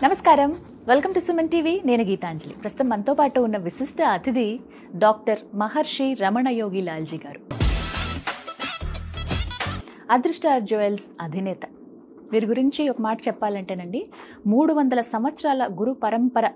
నమస్కారం, welcome to Suman TV. నేను గీతాంజలి. ప్రస్తుతం మనతో పాటు ఉన్న విశిష్ట అతిథి డాక్టర్ మహర్షి రమణ యోగి లాల్జీ గారు, అదృష్ట జ్యువెల్స్ అధినేత. వీరి గురించి ఒక మాట చెప్పాలంటేనండి, 300 సంవత్సరాల గురు పరంపర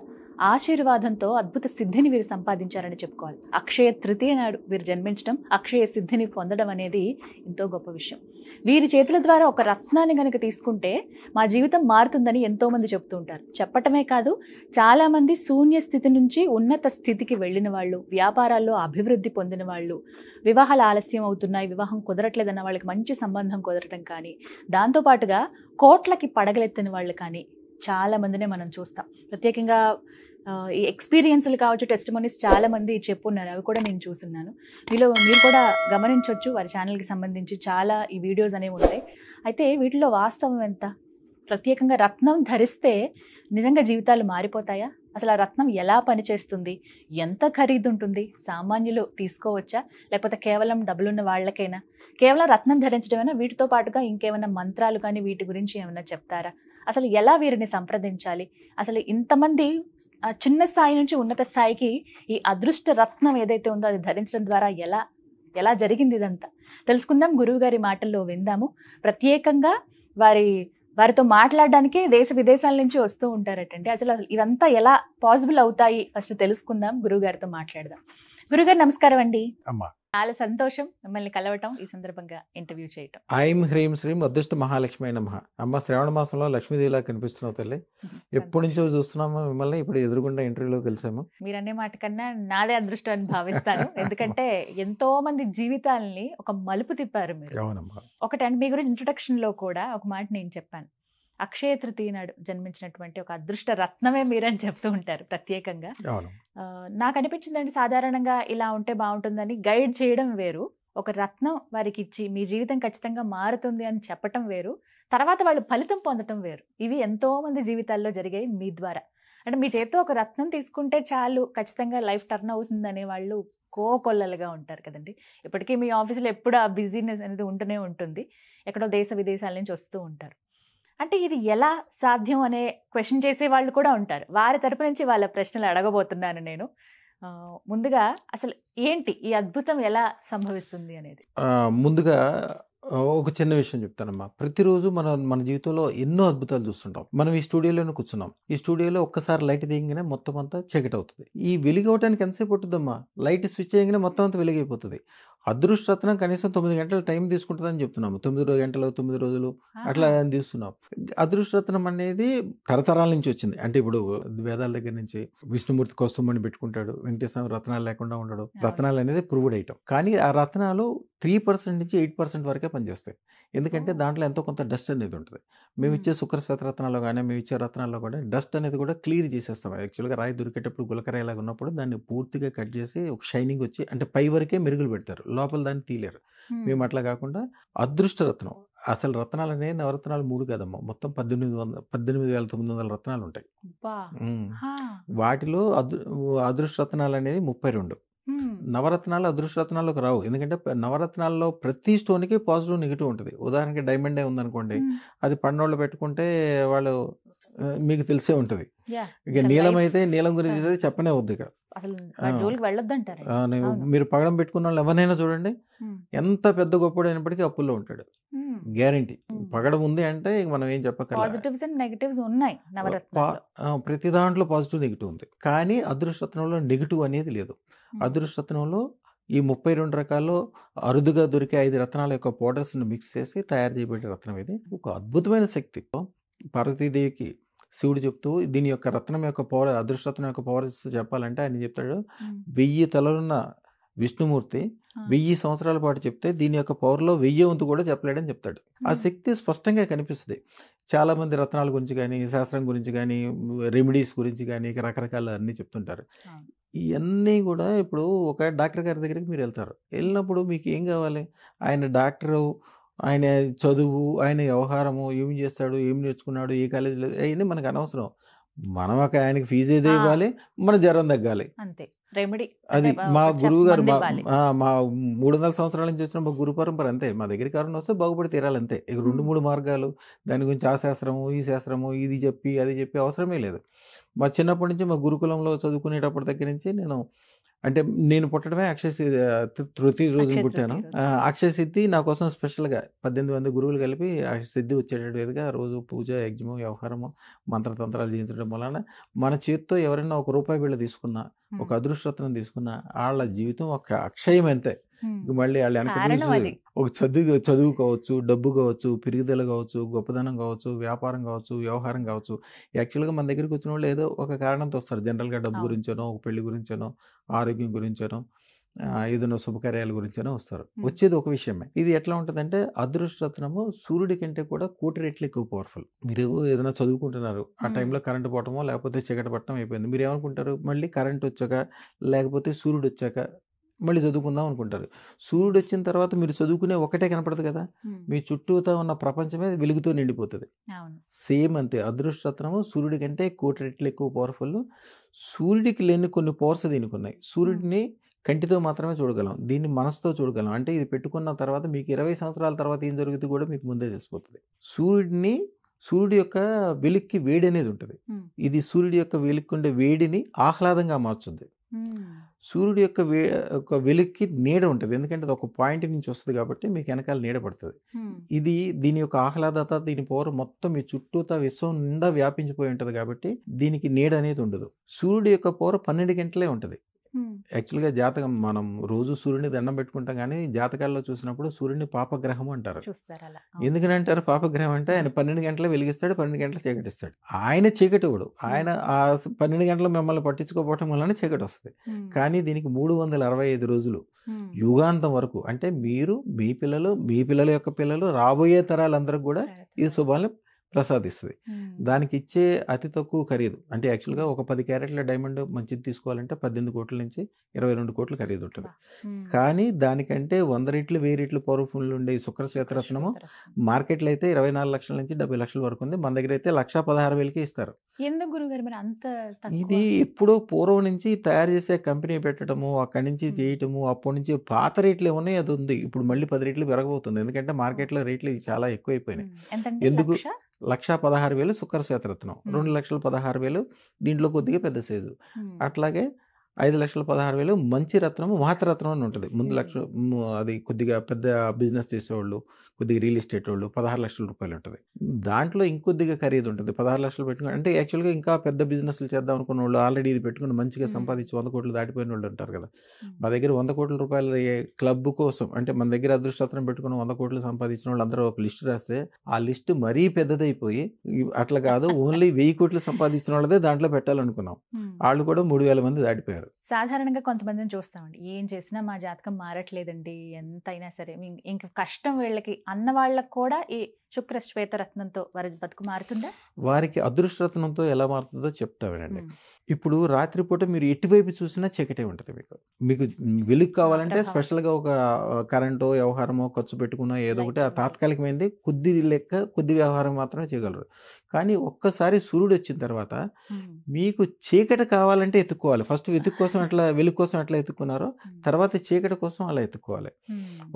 ఆశీర్వాదంతో అద్భుత సిద్ధిని వీరు సంపాదించారని చెప్పుకోవాలి. అక్షయ తృతీయ నాడు వీరు జన్మించడం, అక్షయ సిద్ధిని పొందడం అనేది ఎంతో గొప్ప విషయం. వీరి చేతుల ద్వారా ఒక రత్నాన్ని కనుక తీసుకుంటే మా జీవితం మారుతుందని ఎంతోమంది చెప్తూ ఉంటారు. చెప్పటమే కాదు, చాలామంది శూన్య స్థితి నుంచి ఉన్నత స్థితికి వెళ్ళిన వాళ్ళు, వ్యాపారాల్లో అభివృద్ధి పొందిన వాళ్ళు, వివాహాలు ఆలస్యం అవుతున్నాయి, వివాహం కుదరట్లేదన్న వాళ్ళకి మంచి సంబంధం కుదరటం కానీ, దాంతోపాటుగా కోట్లకి పడగలెత్తిన వాళ్ళు కానీ చాలామందినే మనం చూస్తాం. ప్రత్యేకంగా ఈ ఎక్స్పీరియన్స్లు కావచ్చు, టెస్టిమోనీస్ చాలామంది చెప్పున్నారు, అవి కూడా నేను చూస్తున్నాను. మీరు కూడా గమనించవచ్చు, వారి ఛానల్కి సంబంధించి చాలా ఈ వీడియోస్ అనేవి ఉంటాయి. అయితే వీటిలో వాస్తవం ఎంత? ప్రత్యేకంగా రత్నం ధరిస్తే నిజంగా జీవితాలు మారిపోతాయా? అసలు ఆ రత్నం ఎలా పనిచేస్తుంది? ఎంత ఖరీదు ఉంటుంది? సామాన్యులు తీసుకోవచ్చా, లేకపోతే కేవలం డబ్బులున్న వాళ్ళకైనా? కేవలం రత్నం ధరించడమైనా, వీటితో పాటుగా ఇంకేమైనా మంత్రాలు కానీ వీటి గురించి ఏమైనా చెప్తారా? అసలు ఎలా వీరిని సంప్రదించాలి? అసలు ఇంతమంది చిన్న స్థాయి నుంచి ఉన్నత స్థాయికి ఈ అదృష్ట రత్నం ఏదైతే ఉందో అది ధరించడం ద్వారా ఎలా జరిగింది ఇదంతా తెలుసుకుందాం. గురువు గారి మాటల్లో విందాము. ప్రత్యేకంగా వారితో మాట్లాడడానికి దేశ విదేశాల నుంచి వస్తూ ఉంటారటండి. అసలు ఇవంతా ఎలా పాసిబుల్ అవుతాయి ఫస్ట్ తెలుసుకుందాం, గురువు గారితో మాట్లాడదాం. గురుగారు నమస్కారం అండి. చాలా సంతోషం మిమ్మల్ని కలవటం, ఈ సందర్భంగా ఇంటర్వ్యూ చేయటం. ఐం హ్రీం శ్రీం అదృష్ట మహాలక్ష్మి నమః. అమ్మ, శ్రావణ మాసంలో లక్ష్మీదేవిలా కనిపిస్తున్నావు తల్లి. ఎప్పటి నుంచో చూస్తున్నాము మిమ్మల్ని, ఇప్పుడు ఎదురుగుండా ఇంటర్వ్యూలో కలిసాము. మీరు అనే మాట కన్నా నాదే అదృష్టం అని భావిస్తాను. ఎందుకంటే ఎంతో మంది జీవితాలని ఒక మలుపు తిప్పారు మీరు. అవునమ్మా. ఒకటండి, మీ గురించి ఇంట్రొడక్షన్ లో కూడా ఒక మాట నేను చెప్పాను. అక్షయ తృతీయ నాడు జన్మించినటువంటి ఒక అదృష్ట రత్నమే మీరని చెప్తూ ఉంటారు ప్రత్యేకంగా. నాకు అనిపించిందండి, సాధారణంగా ఇలా ఉంటే బాగుంటుందని గైడ్ చేయడం వేరు, ఒక రత్నం వారికి ఇచ్చి మీ జీవితం ఖచ్చితంగా మారుతుంది అని చెప్పటం వేరు, తర్వాత వాళ్ళు ఫలితం పొందటం వేరు. ఇవి ఎంతో మంది జీవితాల్లో జరిగాయి మీ ద్వారా. అంటే మీ చేతితో ఒక రత్నం తీసుకుంటే చాలు, ఖచ్చితంగా లైఫ్ టర్న్ అవుతుంది అనే వాళ్ళు కోకొల్లలుగా ఉంటారు కదండి. ఇప్పటికీ మీ ఆఫీసులో ఎప్పుడు ఆ బిజీనెస్ అనేది ఉంటూనే ఉంటుంది, ఎక్కడో దేశ విదేశాల నుంచి వస్తూ ఉంటారు. అంటే ఇది ఎలా సాధ్యం అనే క్వశ్చన్ చేసే వాళ్ళు కూడా ఉంటారు. వారి తరపు నుంచి వాళ్ళ ప్రశ్నలు అడగబోతున్నాను నేను. ముందుగా అసలు ఏంటి ఈ అద్భుతం, ఎలా సంభవిస్తుంది అనేది? ముందుగా ఒక చిన్న విషయం చెప్తానమ్మా. ప్రతిరోజు మన జీవితంలో ఎన్నో అద్భుతాలు చూస్తుంటాం. మనం ఈ స్టూడియోలోనే కూర్చున్నాం. ఈ స్టూడియోలో ఒక్కసారి లైట్ దిగగానే మొత్తం అంతా చీకటి అవుతుంది. ఈ వెలుగవటానికి ఎంతసేపు పట్టుద్దమ్మా? లైట్ స్విచ్ చేయగానే మొత్తం అంతా వెలుగైపోతుంది. అదృష్టరత్నం కనీసం 9 గంటల టైం తీసుకుంటుందని చెప్తున్నాము. 9 గంటలు 9 రోజులు అట్లా తీస్తున్నాం. అదృష్టరత్నం అనేది తరతరాల నుంచి వచ్చింది. అంటే ఇప్పుడు వేదాల దగ్గర నుంచి విష్ణుమూర్తి కౌస్తుభమణి పెట్టుకుంటాడు, వెంకటేశ్వర రత్నాలు లేకుండా ఉండడు. రత్నాలు అనేది ప్రూవ్డ్ ఐటమ్. కానీ ఆ రత్నాలు 3% నుంచి 8% వరకే పనిచేస్తాయి. ఎందుకంటే దాంట్లో ఎంతో కొంత డస్ట్ అనేది ఉంటుంది. మేము ఇచ్చే శుక్రశ్వేత రత్నాల్లో కానీ, మేము ఇచ్చే రత్నాల్లో కూడా డస్ట్ అనేది కూడా క్లియర్ చేసేస్తాం. యాక్చువల్గా రాయి దొరికేటప్పుడు గులకరాయిలాగా ఉన్నప్పుడు దాన్ని పూర్తిగా కట్ చేసి ఒక షైనింగ్ వచ్చి, అంటే పై వరకే మెరుగులు పెడతారు, లోపల దాన్ని తీలేరు. మేము అట్లా కాకుండా అదృష్ట రత్నం, అసలు రత్నాలు అనేవి నవరత్నాలు 3 కాదమ్మా, మొత్తం 18,900 రత్నాలు ఉంటాయి. వాటిలో అదృష్ట రత్నాలు అనేది 32. నవరత్నాలు అదృష్ట రత్నాల్లోకి రావు. ఎందుకంటే నవరత్నాల్లో ప్రతి స్టోన్కి పాజిటివ్ నెగిటివ్ ఉంటుంది. ఉదాహరణకి డైమండే ఉందనుకోండి, అది పన్నోళ్ళు పెట్టుకుంటే వాళ్ళు మీకు తెలిసే ఉంటుంది. ఇక నీలం అయితే నీలం గురించి చెప్పనే వద్దు. ఇక మీరు పగడం పెట్టుకున్న వాళ్ళు ఎవరైనా చూడండి, ఎంత పెద్ద గొప్పడు అయినప్పటికీ అప్పుల్లో ఉంటాడు, గ్యారంటీ. పగడం ఉంది అంటే మనం ఏం చెప్పక్కర్లేదు. ప్రతి దాంట్లో పాజిటివ్ నెగిటివ్ ఉంది. కానీ అదృష్టరత్నంలో నెగిటివ్ అనేది లేదు. అదృష్టరత్నంలో ఈ 32 రకాల్లో అరుదుగా దొరికే 5 రత్నాల యొక్క పౌడర్స్ని మిక్స్ చేసి తయారు చేయబడే రత్నం ఇది. ఒక అద్భుతమైన శక్తి. పార్వతీదేవికి శివుడు చెప్తూ దీని యొక్క రత్నం యొక్క పవర్, అదృష్టరత్నం యొక్క పవర్ చెప్పాలంటే ఆయన చెప్తాడు, 1000 తలలున్న విష్ణుమూర్తి 1000 సంవత్సరాల పాటు చెప్తే దీని యొక్క పవర్లో 1000 వంతు కూడా చెప్పలేడని చెప్తాడు. ఆ శక్తి స్పష్టంగా కనిపిస్తుంది. చాలామంది రత్నాల గురించి కానీ, శాస్త్రం గురించి కానీ, రెమెడీస్ గురించి కానీ రకరకాల అన్నీ చెప్తుంటారు. ఇవన్నీ కూడా ఇప్పుడు ఒక డాక్టర్ గారి దగ్గరికి మీరు వెళ్తారు. వెళ్ళినప్పుడు మీకు ఏం కావాలి? ఆయన డాక్టరు, ఆయన చదువు, ఆయన వ్యవహారము, ఏం చేస్తాడు, ఏం నేర్చుకున్నాడు, ఏ కాలేజీలో, అవన్నీ మనకు అనవసరం. మనం ఒక ఆయనకి ఫీజు ఏదో ఆ. ఇవ్వాలి, మన జ్వరం తగ్గాలి. అంతే రెమెడీ అది మా గురువు గారు మందు ఇవ్వాలి. మా 300 సంవత్సరాల నుంచి వచ్చిన మా గురు పరంపర అంతే. మా దగ్గరికి ఎవరైనా వస్తే బాగుపడి తీరాలి అంతే. ఇక 2-3 మార్గాలు దాని గురించి ఆ శాస్త్రము ఈ శాస్త్రము ఇది చెప్పి అది చెప్పి అవసరమే లేదు. మా చిన్నప్పటి నుంచి మా గురుకులంలో చదువుకునేటప్పటి దగ్గర నుంచి అంటే నేను పుట్టడమే తృతీయ రోజున అక్షయ పుట్టాను. తృతీయ రోజు. అక్షయ సిద్ధి నా కోసం స్పెషల్గా 18 మంది గురువులు కలిపి ఆ సిద్ధి వచ్చేటట్టుగా రోజు పూజ యజ్ఞము వ్యవహారము మంత్రతంత్రాలు చేయించడం వలన మన చేతితో ఎవరైనా ఒక రూపాయి బిళ్ళ తీసుకున్నా ఒక అదృష్టరత్నం తీసుకున్నా వాళ్ళ జీవితం ఒక అక్షయం అంతే. మళ్ళీ వాళ్ళు వెనక కారణం చూసి అది. ఒక చదువు కావచ్చు, డబ్బు కావచ్చు, పెరుగుదల కావచ్చు, గొప్పదనం కావచ్చు, వ్యాపారం కావచ్చు, వ్యవహారం కావచ్చు. యాక్చువల్గా మన దగ్గరికి వచ్చిన వాళ్ళు ఏదో ఒక కారణంతో వస్తారు. జనరల్గా డబ్బు అవును. గురించనో, ఒక పెళ్లి గురించనో, ఆరోగ్యం గురించనో, ఏదైనా శుభకార్యాల గురించనో వస్తారు. Hmm. వచ్చేది ఒక విషయమే. ఇది ఎట్లా ఉంటుందంటే అదృష్టరత్నము సూర్యుడి కంటే కూడా 1,000,000 రెట్లు ఎక్కువ పవర్ఫుల్. మీరు ఏదైనా చదువుకుంటున్నారు, ఆ టైంలో కరెంటు పోవటమో లేకపోతే చీకటి పట్టడం అయిపోయింది. మీరు ఏమనుకుంటారు, మళ్ళీ కరెంట్ వచ్చాక లేకపోతే సూర్యుడు వచ్చాక మళ్ళీ చదువుకుందాం అనుకుంటారు. సూర్యుడు వచ్చిన తర్వాత మీరు చదువుకునే ఒకటే కనపడదు కదా, మీ చుట్టూతో ఉన్న ప్రపంచమే వెలుగుతో నిండిపోతుంది. అవును. సేమ్ అంతే. అదృష్టరత్నము సూర్యుడి కంటే 1,000,000 రెట్లు ఎక్కువ పవర్ఫుల్. సూర్యుడికి లేని కొన్ని పవర్స్ దీనికి ఉన్నాయి. సూర్యుడిని కంటితో మాత్రమే చూడగలం, దీన్ని మనసుతో చూడగలం. అంటే ఇది పెట్టుకున్న తర్వాత మీకు 20 సంవత్సరాల తర్వాత ఏం జరుగుతుంది కూడా మీకు ముందే తెలిసిపోతుంది. సూర్యుడి యొక్క వెలుక్కి వేడి అనేది ఉంటుంది. ఇది సూర్యుడి యొక్క వెలుక్కి ఉండే వేడిని ఆహ్లాదంగా మార్చుద్ది. సూర్యుడి యొక్క వెలుక్కి నీడ ఉంటుంది, ఎందుకంటే అది ఒక పాయింట్ నుంచి వస్తుంది కాబట్టి మీకు వెనకాల నీడ పడుతుంది. దీని యొక్క ఆహ్లాదత, దీని పవర్ మొత్తం మీ చుట్టూతా విశ్వం నిండా వ్యాపించిపోయి ఉంటుంది కాబట్టి దీనికి నీడ అనేది ఉండదు. సూర్యుడి యొక్క పవర్ 12 గంటలే ఉంటుంది. యాక్చువల్గా జాతకం మనం రోజు సూర్యుని దండం పెట్టుకుంటాం, కానీ జాతకాల్లో చూసినప్పుడు సూర్యుని పాపగ్రహం అంటారు. ఎందుకని అంటారు పాపగ్రహం అంటే ఆయన 12 గంటలు వెలిగిస్తాడు, 12 గంటలు చీకటిస్తాడు. ఆయన చీకటివాడు. ఆయన ఆ 12 గంటలు మిమ్మల్ని పట్టించుకోకపోవటం వలన చీకటి వస్తుంది. కానీ దీనికి 365 రోజులు యుగాంతం వరకు, అంటే మీరు, మీ పిల్లలు, మీ పిల్లల యొక్క పిల్లలు, రాబోయే తరాలందరూ కూడా ఇది శుభాలను ప్రసాదిస్తుంది. దానికి ఇచ్చే అతి తక్కువ ఖరీదు, అంటే యాక్చువల్గా ఒక 10 క్యారెట్ల డైమండ్ మంచిది తీసుకోవాలంటే 18 కోట్ల నుంచి 22 కోట్ల ఖరీదు ఉంటుంది. కానీ దానికంటే 100 రెట్లు 1000 రెట్లు పవర్ఫుల్ ఉండే ఈ శుక్రశ్వేతరత్నము మార్కెట్లో అయితే 24 లక్షల నుంచి 70 లక్షల వరకు ఉంది. మన దగ్గర అయితే 1,16,000కే ఇస్తారు. ఎందుకు గురుగారు మరి అంత తక్కువ? ఇది ఎప్పుడో పూర్వం నుంచి తయారు చేసే కంపెనీ పెట్టడము, అక్కడి నుంచి చేయటము, అప్పటి నుంచి పాత రేట్లు ఏమున్నాయి అది ఉంది. ఇప్పుడు మళ్ళీ 10 రెట్లు పెరగబోతుంది, ఎందుకంటే మార్కెట్లో రేట్లు చాలా ఎక్కువైపోయినాయి. ఎందుకు? 1,16,000 శుక్రశ్వేతరత్నం, 2,16,000 దీంట్లో కొద్దిగా పెద్ద సైజు. అట్లాగే 5,16,000 మంచి రత్నము మహతరత్నం అని ఉంటుంది. ముందు అది కొద్దిగా పెద్ద బిజినెస్ చేసేవాళ్ళు, కొద్దిగా రియల్ ఎస్టేట్ వాళ్ళు 16 లక్షల రూపాయలు ఉంటుంది. దాంట్లో ఇంకొద్దిగా ఖరీదు ఉంటుంది. 16 లక్షలు పెట్టుకుని అంటే యాక్చువల్గా ఇంకా పెద్ద బిజినెస్లు చేద్దాం అనుకున్న వాళ్ళు, ఆల్రెడీ ఇది పెట్టుకుని మంచిగా సంపాదించి 100 కోట్లు దాటిపోయిన వాళ్ళు ఉంటారు కదా. మా దగ్గర 100 కోట్ల రూపాయల క్లబ్ కోసం, అంటే మన దగ్గర అదృష్టరత్నం పెట్టుకుని 100 కోట్లు సంపాదించిన వాళ్ళు అందరూ ఒక లిస్ట్ రాస్తే ఆ లిస్ట్ మరీ పెద్దదైపోయి, అట్లా కాదు ఓన్లీ 1000 కోట్లు సంపాదించిన వాళ్ళదే దాంట్లో పెట్టాలనుకున్నాం. వాళ్ళు కూడా 3,000 మంది దాటిపోయారు. సాధారణంగా కొంతమందిని చూస్తామండి, ఏం చేసినా మా జాతకం మారట్లేదండి, ఎంతైనా సరే ఇంకా కష్టం వీళ్ళకి అన్న వాళ్ళకు కూడా ఈ శుక్ర శ్వేతరత్నంతో వారి బతుకు మారుతుందా? వారికి అదృష్టరత్నంతో ఎలా మారుతుందో చెప్తామేనండి. ఇప్పుడు రాత్రిపూట మీరు ఎటువైపు చూసినా చీకటే ఉంటుంది. మీకు వెలుగు కావాలంటే స్పెషల్గా ఒక కరెంటో వ్యవహారమో ఖర్చు పెట్టుకున్నా ఏదో ఒకటి ఆ తాత్కాలికమైంది కొద్ది వ్యవహారం మాత్రమే చేయగలరు. కానీ ఒక్కసారి సూర్యుడు వచ్చిన తర్వాత మీకు చీకటి కావాలంటే ఎత్తుక్కోవాలి. ఫస్ట్ వెలుగు కోసం ఎట్లా ఎత్తుక్కున్నారో తర్వాత చీకటి కోసం అలా ఎత్తుక్కోవాలి.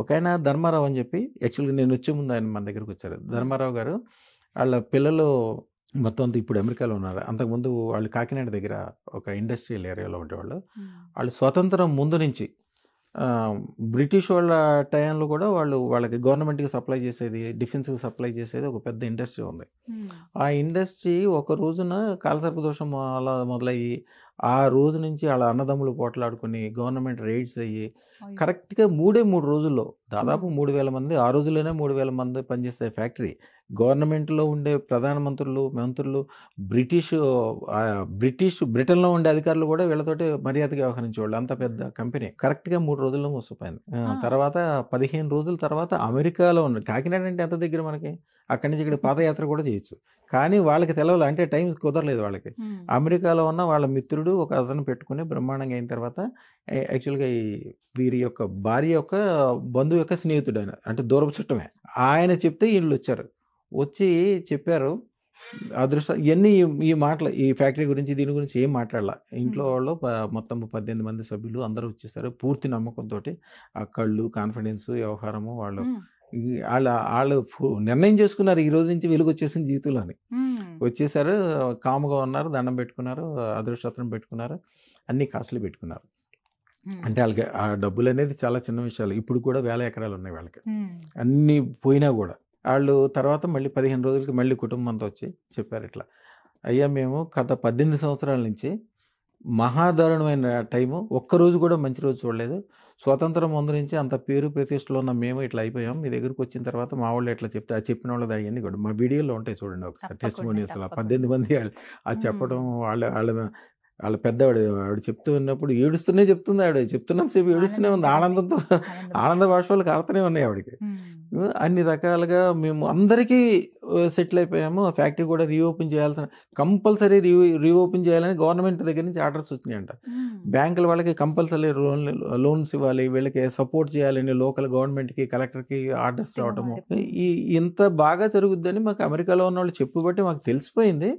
ఒక ఆయన ధర్మారావు అని చెప్పి, యాక్చువల్గా నేను వచ్చే ముందు ఆయన మన దగ్గరికి వచ్చారు. ధర్మారావు గారు వాళ్ళ పిల్లలు మొత్తం అంతా ఇప్పుడు అమెరికాలో ఉన్నారు. అంతకుముందు వాళ్ళు కాకినాడ దగ్గర ఒక ఇండస్ట్రియల్ ఏరియాలో ఉండేవాళ్ళు. వాళ్ళు స్వతంత్రం ముందు నుంచి బ్రిటిష్ వాళ్ళ టైంలో కూడా వాళ్ళకి గవర్నమెంట్కి సప్లై చేసేది, డిఫెన్స్కి సప్లై చేసేది ఒక పెద్ద ఇండస్ట్రీ ఉంది. ఆ ఇండస్ట్రీ ఒక రోజున కాలసర్పదోషం అలా మొదలయ్యి ఆ రోజు నుంచి వాళ్ళ అన్నదమ్ములు పోట్లాడుకుని గవర్నమెంట్ రైడ్స్ అయ్యి కరెక్ట్గా 3 రోజుల్లో దాదాపు 3,000 మంది, ఆ రోజుల్లోనే 3,000 మంది పనిచేసే ఫ్యాక్టరీ, గవర్నమెంట్లో ఉండే ప్రధానమంత్రులు, మంత్రులు, బ్రిటన్లో ఉండే అధికారులు కూడా వీళ్ళతోటి మర్యాదగా వ్యవహరించేవాళ్ళు. అంత పెద్ద కంపెనీ కరెక్ట్గా 3 రోజుల్లో మూసిపోయింది. తర్వాత 15 రోజుల తర్వాత అమెరికాలో ఉన్న, కాకినాడ అంటే ఎంత దగ్గర మనకి, అక్కడి నుంచి ఇక్కడ పాదయాత్ర కూడా చేయొచ్చు. కానీ వాళ్ళకి తెలవాలి, అంటే టైం కుదరలేదు వాళ్ళకి. అమెరికాలో ఉన్న వాళ్ళ మిత్రుడు ఒక అతను పెట్టుకుని బ్రహ్మాండంగా అయిన తర్వాత యాక్చువల్గా వీరి యొక్క భార్య యొక్క బంధువు యొక్క స్నేహితుడు ఆయన, అంటే దూరపు చుట్టమే, ఆయన చెప్తే వీళ్ళు వచ్చారు. వచ్చి చెప్పారు, అదృష్టం ఇవన్నీ ఈ మాటలు ఈ ఫ్యాక్టరీ గురించి దీని గురించి ఏం మాట్లాడాల. ఇంట్లో వాళ్ళు మొత్తం 18 మంది సభ్యులు అందరూ వచ్చేసారు. పూర్తి నమ్మకంతో ఆ కళ్ళు, కాన్ఫిడెన్స్, వ్యవహారము వాళ్ళు వాళ్ళు నిర్ణయం చేసుకున్నారు ఈ రోజు నుంచి వెలుగు వచ్చేసింది జీవితంలో అని. వచ్చేసారు, కాముగా ఉన్నారు, దండం పెట్టుకున్నారు, అదృష్టం పెట్టుకున్నారు, అన్ని కాస్ట్లీ పెట్టుకున్నారు. అంటే వాళ్ళకి ఆ డబ్బులు అనేది చాలా చిన్న విషయాలు. ఇప్పుడు కూడా 1000 ఎకరాలు ఉన్నాయి వాళ్ళకి. అన్నీ పోయినా కూడా వాళ్ళు తర్వాత మళ్ళీ 15 రోజులకి మళ్ళీ కుటుంబంతో వచ్చి చెప్పారు ఇట్లా, అయ్యా మేము గత 18 సంవత్సరాల నుంచి మహాదారుణమైన టైము, ఒక్కరోజు కూడా మంచి రోజు చూడలేదు. స్వతంత్రం ముందు నుంచి అంత పేరు ప్రతిష్టలో ఉన్న మేము ఇట్లా అయిపోయాం. మీ దగ్గరికి వచ్చిన తర్వాత మా వాళ్ళు ఎట్లా చెప్తే ఆ చెప్పిన వాళ్ళది అవన్నీ కూడా మా వీడియోలో ఉంటాయి చూడండి ఒకసారి. టెస్టిమోనియల్స్ 18 మంది అది చెప్పడం, వాళ్ళ ఆవిడ చెప్తూ ఉన్నప్పుడు ఏడుస్తూనే చెప్తుంది. ఆవిడ చెప్తున్నంతసేపు ఏడుస్తూనే ఉంది. ఆనందంతో ఆనంద బాష్పాలు కారుతూనే ఉన్నాయి ఆవిడకి. అన్ని రకాలుగా మేము అందరికీ సెటిల్ అయిపోయాము. ఫ్యాక్టరీ కూడా రీఓపెన్ చేయాల్సిన, కంపల్సరీ రీఓపెన్ చేయాలని గవర్నమెంట్ దగ్గర నుంచి ఆర్డర్స్ వచ్చినాయంట. బ్యాంకుల వాళ్ళకి కంపల్సరీ లోన్స్ ఇవ్వాలి, వీళ్ళకి సపోర్ట్ చేయాలని లోకల్ గవర్నమెంట్కి, కలెక్టర్కి ఆర్డర్స్ రావటము. ఇంత బాగా జరుగుద్దని మాకు అమెరికాలో ఉన్న వాళ్ళు చెప్పుబట్టి మాకు తెలిసిపోయింది.